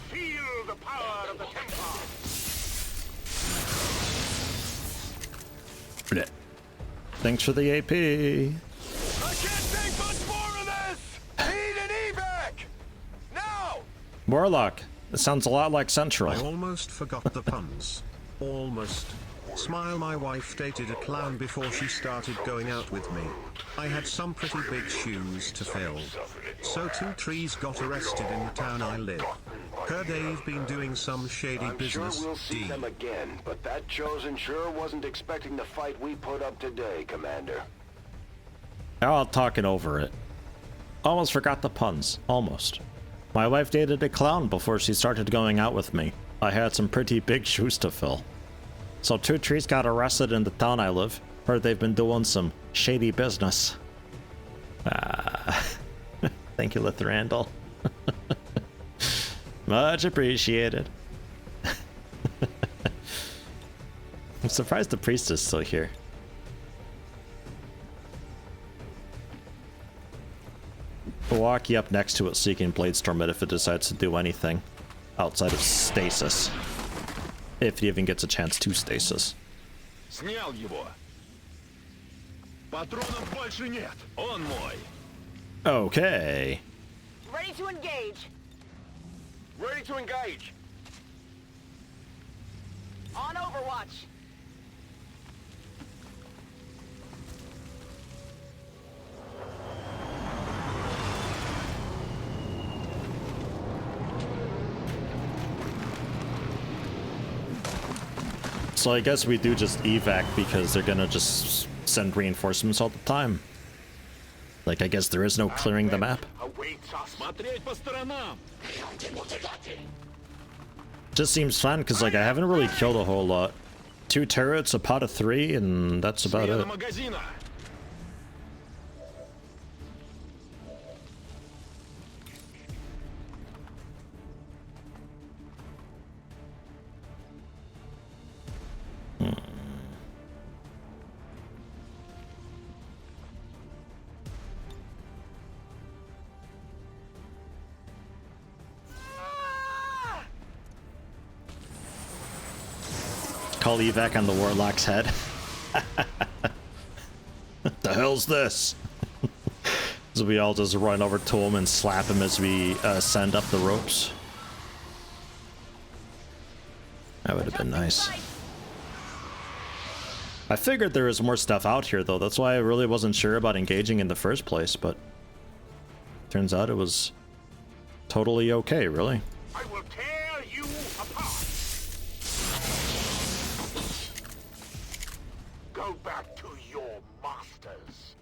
Feel the power of the Templar. Blech. Thanks for the AP. I can't take much more of this! Need an evac! Now! Warlock. It sounds a lot like Central. I almost forgot the puns. Almost. Smile, my wife dated a clown before she started going out with me. I had some pretty big shoes to fill. So 2 trees got arrested in the town I live. Heard they've been doing some shady I'm business. sure we'll see them again, but that chosen sure wasn't expecting the fight we put up today, Commander. All talking over it. Almost forgot the puns. Almost. My wife dated a clown before she started going out with me. I had some pretty big shoes to fill. So 2 trees got arrested in the town I live. Heard they've been doing some shady business. Thank you, Lithrandal. Much appreciated. I'm surprised the priest is still here. We'll walk you up next to it so you can Bladestorm it if it decides to do anything outside of stasis. If it even gets a chance to stasis. Снял его. Патронов больше нет. Он мой. Okay. Ready to engage. Ready to engage. On Overwatch. So I guess we do just evac because they're gonna just send reinforcements all the time. Like, I guess there is no clearing the map. Just seems fun because, like, I haven't really killed a whole lot. 2 turrets, a pot of 3, and that's about it. Call evac on the Warlock's head. What the hell's this? So we all just run over to him and slap him as we send up the ropes. That would have been nice. I figured there was more stuff out here though, that's why I really wasn't sure about engaging in the first place, but turns out it was totally okay, really. I will tear you apart. Go back to your masters.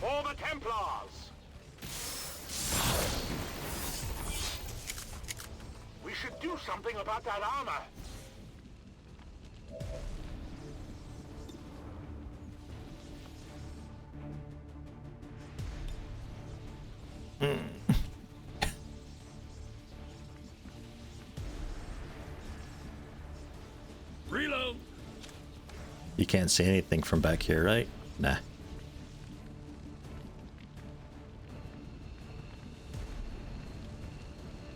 For the Templars! We should do something about that armor. Reload. You can't see anything from back here, right? Nah.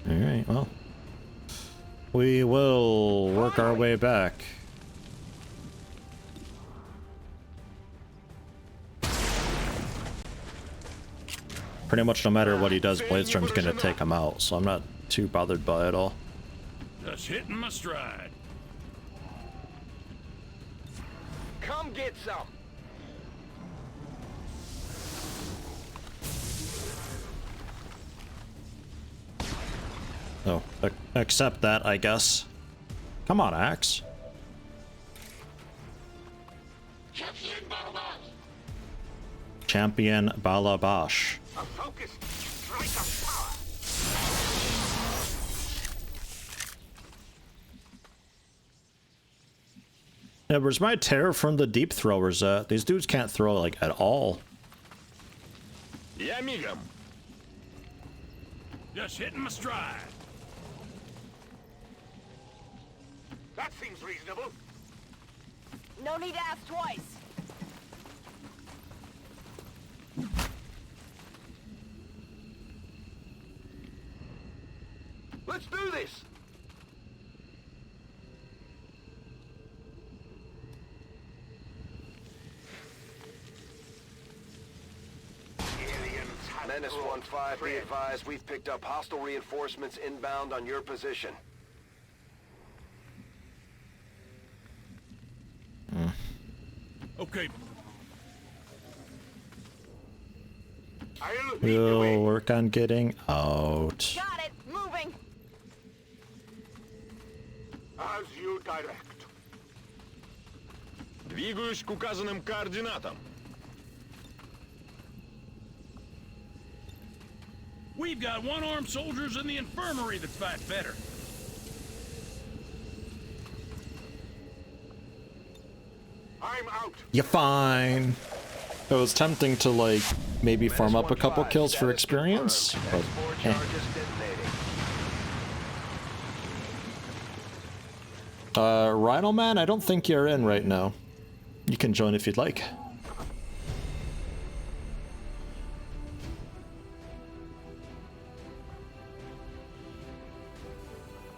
Alright, well. We will work our way back. Pretty much no matter what he does, Bladestorm's gonna take him out, so I'm not too bothered by it all. Just hitting my stride. Come get some. Oh, accept that, I guess. Come on, Axe. Champion Balabash. A focused strike of power. Yeah, where's my terror from the deep throwers at? These dudes can't throw, like, at all. Yeah, migam. Just hitting my stride. That seems reasonable. No need to ask twice. Let's do this. Menace 1-5, be advised, we've picked up hostile reinforcements inbound on your position. Okay. We'll work on getting out. Got it. Moving. As you direct. Двигаюсь к указанным координатам. We've got one-armed soldiers in the infirmary that fight better. I'm out. You're fine. It was tempting to, like, maybe farm up a couple kills for experience, but Rhino Man, I don't think you're in right now. You can join if you'd like.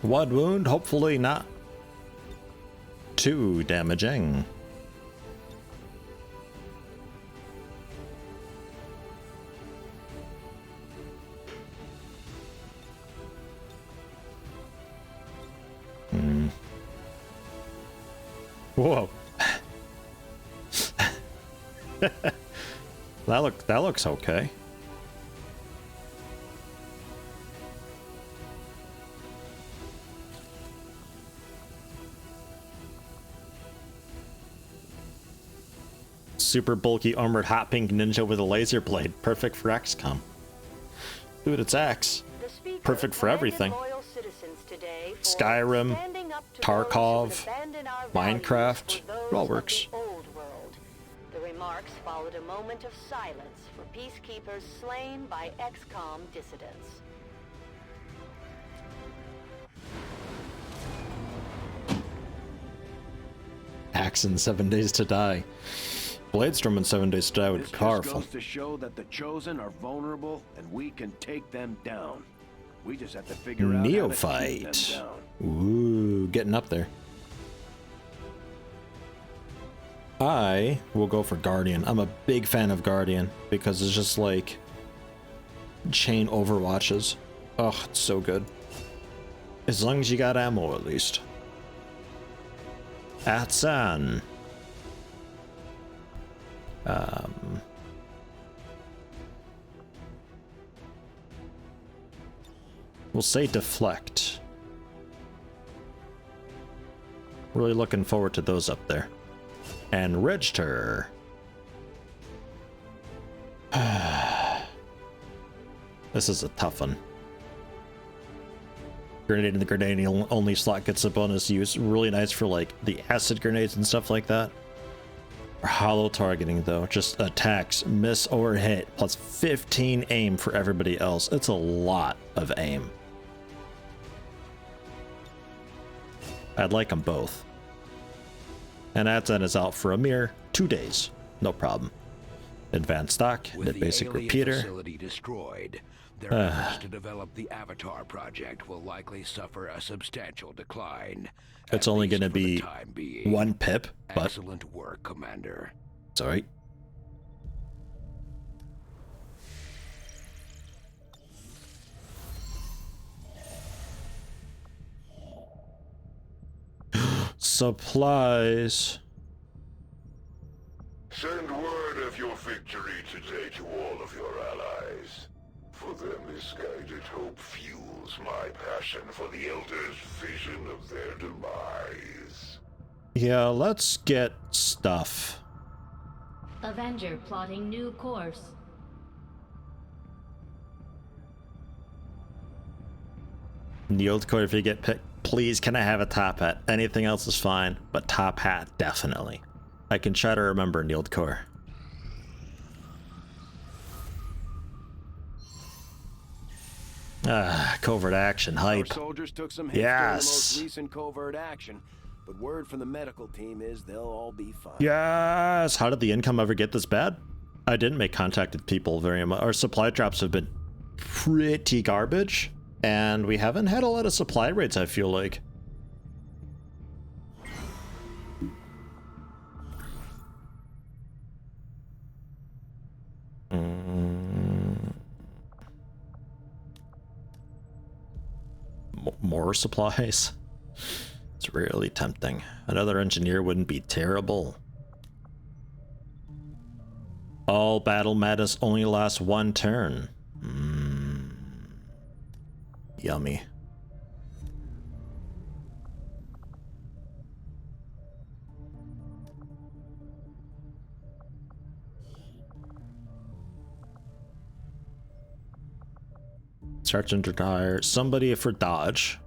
One wound, hopefully not too damaging. Whoa. that looks okay. Super bulky armored hot pink ninja with a laser blade. Perfect for XCOM. Dude, it's Axe. Perfect for everything. Skyrim, Tarkov, Minecraft, it all works. The remarks followed a moment of silence for peacekeepers slain by XCOM dissidents. Axe in 7 Days to Die. Bladestorm in 7 Days to Die would be powerful. This goes to show that the Chosen are vulnerable and we can take them down. We just have to figure out how to keep them Neophyte. down. Ooh, getting up there. I will go for Guardian. I'm a big fan of Guardian because it's just like chain overwatches. Oh, it's so good. As long as you got ammo, at least. Atsan. We'll say deflect. Really looking forward to those up there. And register. This is a tough one. Grenade in the grenade only slot gets a bonus use. Really nice for like the acid grenades and stuff like that. For hollow targeting though, just attacks, miss or hit, plus 15 aim for everybody else. It's a lot of aim. I'd like them both. And Adzen is out for a mere 2 days. No problem. Advanced stock, the basic repeater. Facility destroyed. Their efforts to develop the Avatar project will likely suffer a substantial decline. It's only going to be 1 pip, but excellent work, Commander. Sorry. Supplies. Send word of your victory today to all of your allies. For them, misguided hope fuels my passion for the Elders' vision of their demise. Yeah, let's get stuff. Avenger plotting new course. Yield core if you get picked. Please, can I have a top hat? Anything else is fine, but top hat, definitely. I can try to remember Yield core. Covert action, hype. Our soldiers took some hits during the most recent covert action, but word from the medical team is they'll all be fine. Yes! How did the income ever get this bad? I didn't make contact with people very much. Our supply drops have been pretty garbage, and we haven't had a lot of supply rates, I feel like. More supplies? It's really tempting. Another engineer wouldn't be terrible. All battle madness only lasts 1 turn. Yummy. Sergeant retire. Somebody for dodge.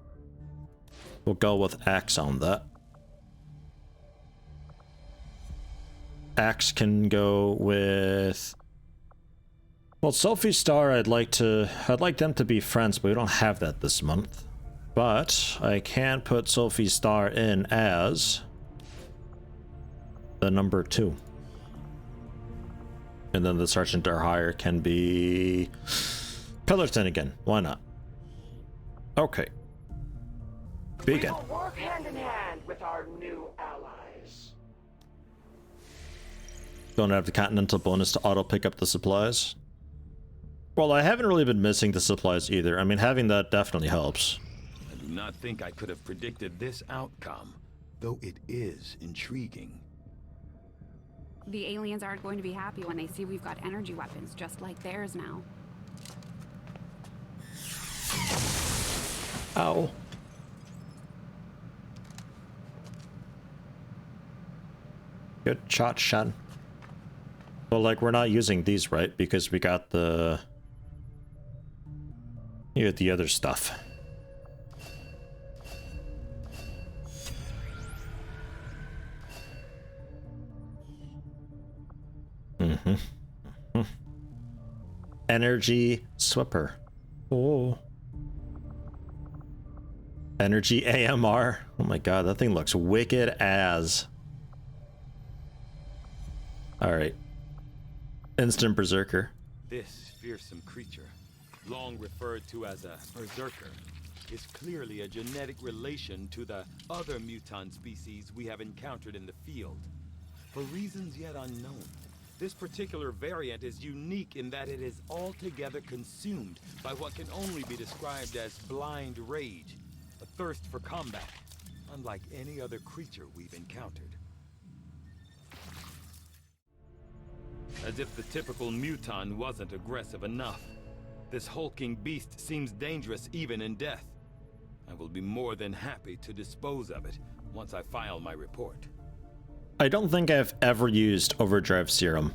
We'll go with Axe on that. Axe can go with... Well, Sophie Star, I'd like them to be friends, but we don't have that this month. But I can put Sophie Star in as the number 2. And then the Sergeant Hire can be Pillarton again. Why not? Okay. Begin. We will work hand in hand with our new allies. Don't have the Continental bonus to auto pick up the supplies. Well, I haven't really been missing the supplies either. I mean, having that definitely helps. I do not think I could have predicted this outcome, though it is intriguing. The aliens aren't going to be happy when they see we've got energy weapons just like theirs now. Ow. Good shot, Shan. Well, like, we're not using these, right? Because we got the... You got the other stuff. Energy Swipper. Oh. Energy AMR. Oh my god, that thing looks wicked as. Alright. Instant Berserker. This fearsome creature, long referred to as a Berserker, is clearly a genetic relation to the other mutant species we have encountered in the field. For reasons yet unknown, this particular variant is unique in that it is altogether consumed by what can only be described as blind rage, a thirst for combat, unlike any other creature we've encountered. As if the typical mutant wasn't aggressive enough, this hulking beast seems dangerous even in death. I will be more than happy to dispose of it once I file my report. I don't think I've ever used Overdrive Serum.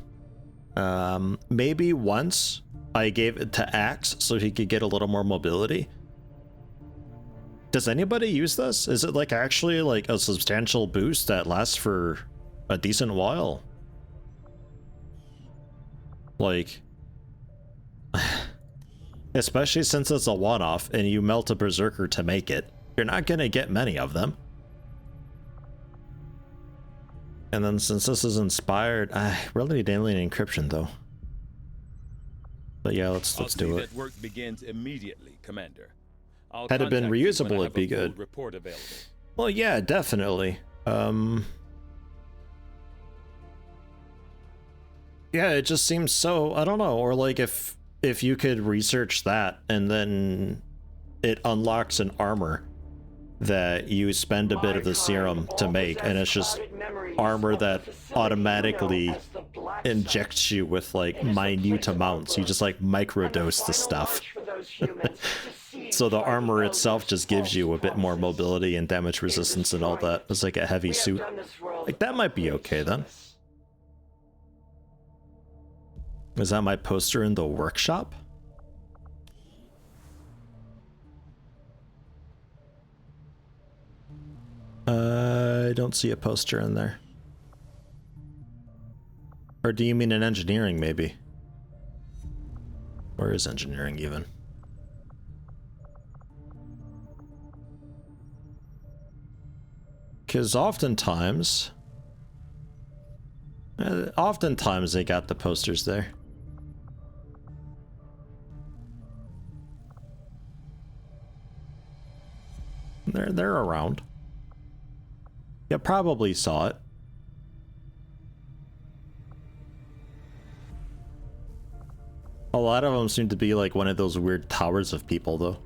Maybe once I gave it to Axe so he could get a little more mobility. Does anybody use this? Is it like actually like a substantial boost that lasts for a decent while? Like, especially since it's a one-off and you melt a berserker to make it, you're not gonna get many of them. And then since this is inspired, I really need alien encryption though. But yeah, let's do it. That work begins immediately, Commander. Had it been reusable, it'd be good. Report available. Well, yeah, definitely. Yeah, it just seems so, I don't know, or like if you could research that and then it unlocks an armor that you spend a bit of the serum to make, and it's just armor that automatically injects you with like minute amounts. You just like microdose the stuff. So the armor itself just gives you a bit more mobility and damage resistance and all that. It's like a heavy suit. Like that might be okay then. Is that my poster in the workshop? I don't see a poster in there. Or do you mean in engineering, maybe? Where is engineering even? Because oftentimes they got the posters there. They're around. You probably saw it. A lot of them seem to be like one of those weird towers of people, though.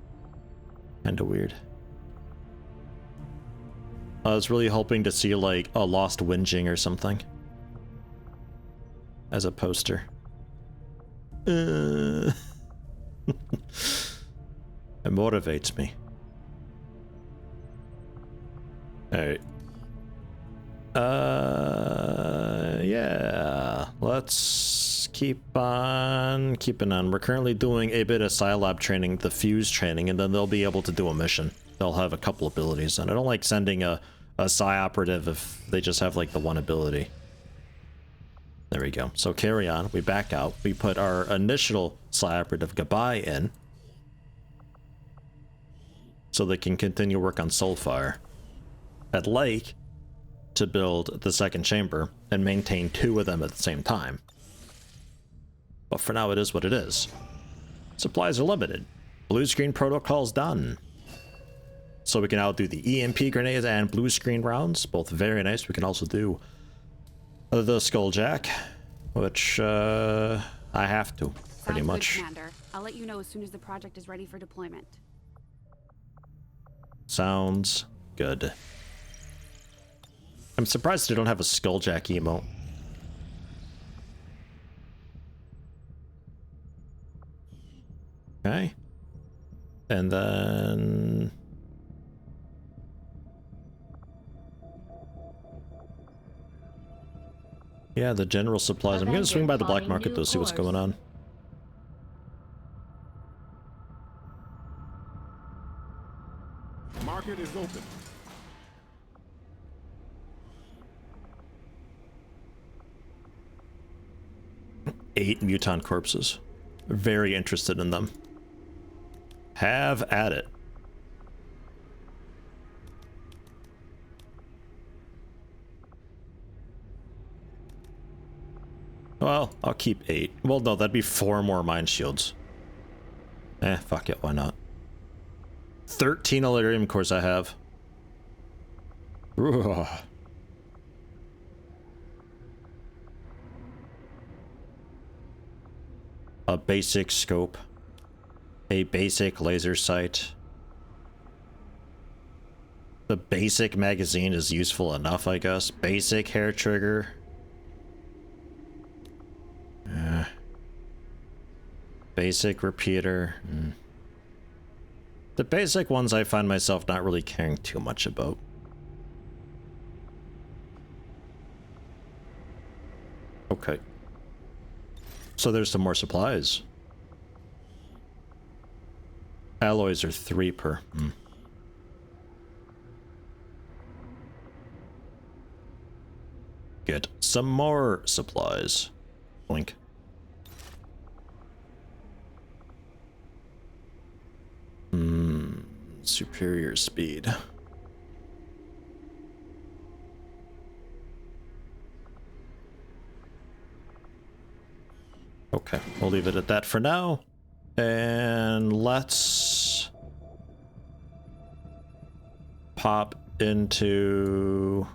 Kinda weird. I was really hoping to see like a Lost Whinging or something as a poster. It motivates me. Alright. Yeah. Let's keep on keeping on. We're currently doing a bit of Scilab training, the Fuse training, and then they'll be able to do a mission. They'll have a couple abilities, and I don't like sending a Psi operative if they just have like the one ability. There we go. So carry on. We back out. We put our initial Psi operative goodbye in, so they can continue work on Soulfire. I'd like to build the second chamber and maintain 2 of them at the same time. But for now, it is what it is. Supplies are limited. Blue screen protocol's done. So we can now do the EMP grenades and blue screen rounds, both very nice. We can also do the Skulljack, which I have to, pretty much. Good, Commander. I'll let you know as soon as the project is ready for deployment. Sounds good. I'm surprised they don't have a Skulljack emote. Okay. And then... yeah, the general supplies. I'm gonna swing by the black market though, see what's going on. Market is open. Eight mutant corpses. Very interested in them. Have at it. Well, I'll keep 8. Well, no, that'd be 4 more mine shields. Fuck it, why not? 13 Elerium cores I have. Ooh. A basic scope. A basic laser sight. The basic magazine is useful enough, I guess. Basic hair trigger. Basic repeater. The basic ones I find myself not really caring too much about. Okay. So there's some more supplies. Alloys are 3 per. Good. Some more supplies. Blink. Superior speed. Okay, we'll leave it at that for now. And let's pop into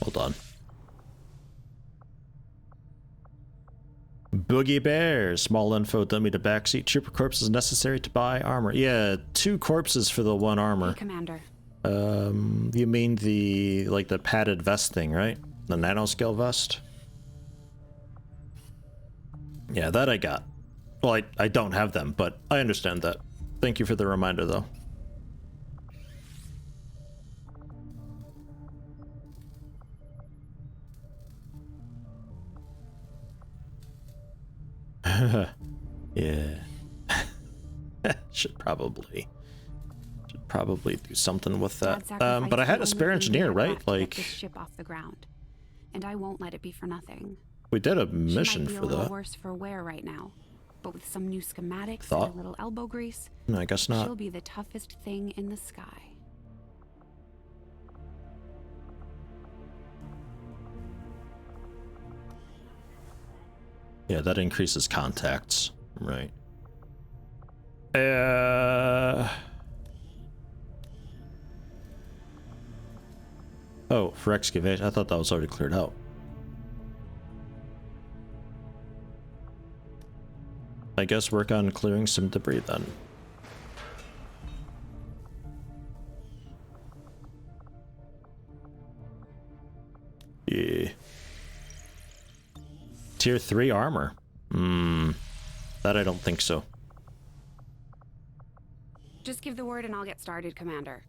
hold on. Boogie Bear, small info, dummy to backseat. Trooper corpses necessary to buy armor. Yeah, 2 corpses for the 1 armor. Hey, Commander. You mean the, like, the padded vest thing, right? The nanoscale vest? Yeah, that I got. Well, I don't have them, but I understand that. Thank you for the reminder, though. Yeah. should probably do something with that. But I had a spare engineer, right? Like, this ship off the ground, and I won't let it be for nothing. we did a mission she might for be a that. little worse for wear right now, but with some new schematics Thought? and a little elbow grease, No, I guess not. she'll be the toughest thing in the sky. Yeah, that increases contacts, right? Oh, for excavation. I thought that was already cleared out. I guess work on clearing some debris then. Yeah. Tier 3 armor. That I don't think so. Just give the word and I'll get started, Commander.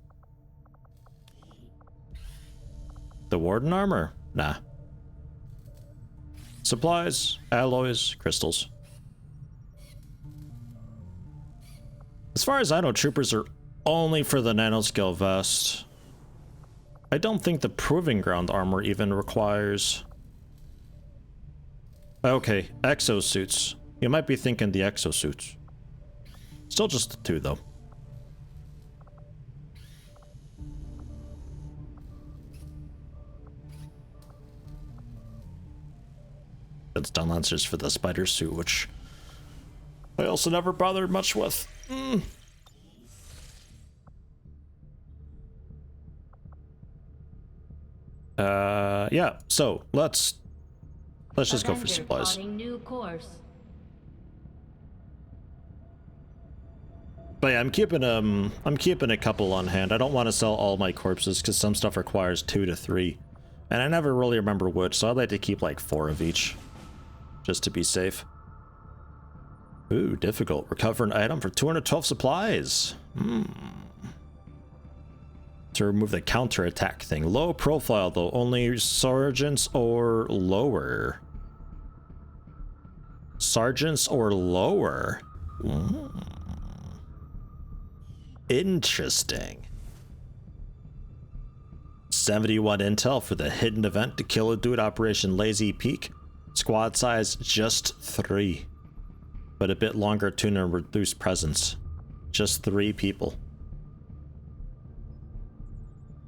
The Warden armor? Nah. Supplies, alloys, crystals. As far as I know, troopers are only for the nanoscale vest. I don't think the Proving Ground armor even requires... Okay, exosuits. You might be thinking the exosuits. Still just the 2, though. It's stun lancers for the spider suit, which I also never bothered much with. Yeah, so let's just go for supplies. New course. But yeah, I'm keeping a couple on hand. I don't want to sell all my corpses because some stuff requires 2 to 3. And I never really remember which, so I'd like to keep like 4 of each. Just to be safe. Ooh, difficult. Recover an item for 212 supplies. To remove the counterattack thing. Low profile though, only sergeants or lower. Sergeants or lower. Interesting. 71 intel for the hidden event to kill a dude, Operation Lazy Peak. Squad size just 3. But a bit longer tune and reduced presence. Just 3 people.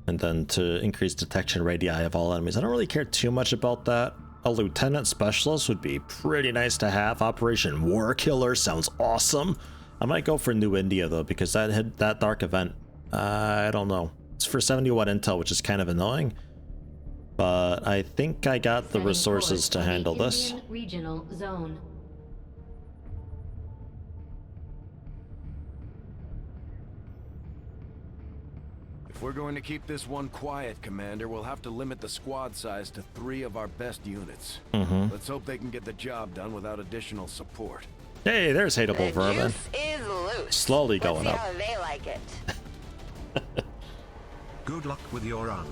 And then to increase detection radii of all enemies. I don't really care too much about that. A lieutenant specialist would be pretty nice to have. Operation War Killer sounds awesome. I might go for New India though, because that dark event, I don't know. It's for 71 intel, which is kind of annoying. But I think I got the resources to handle this. Regional zone. If we're going to keep this one quiet, Commander, we'll have to limit the squad size to 3 of our best units. Let's hope they can get the job done without additional support. Hey, there's hateable vermin. Is loose. Slowly going up. Let's see how they like it. Good luck with your run.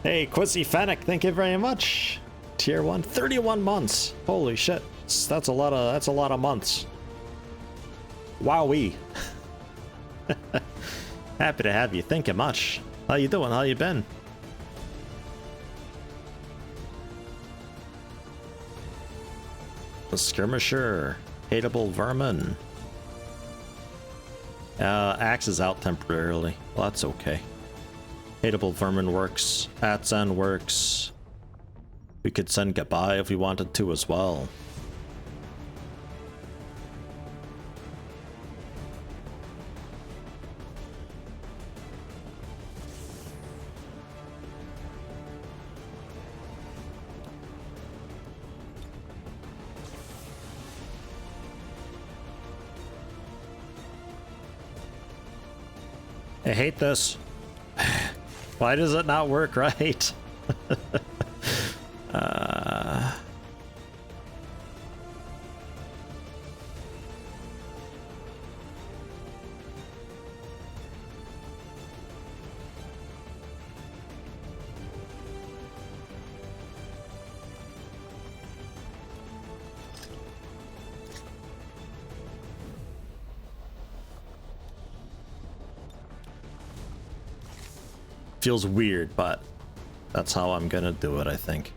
Hey, Quizzy Fennec, thank you very much. Tier 1, 31 months. Holy shit. That's a lot of months. Wowee. Happy to have you. Thank you much. How you doing? How you been? The skirmisher. Hateable vermin. Axe is out temporarily. Well, that's okay. Hateable vermin works. Atsan works. We could send goodbye if we wanted to as well. I hate this. Why does it not work right? Feels weird, but that's how I'm gonna do it, I think.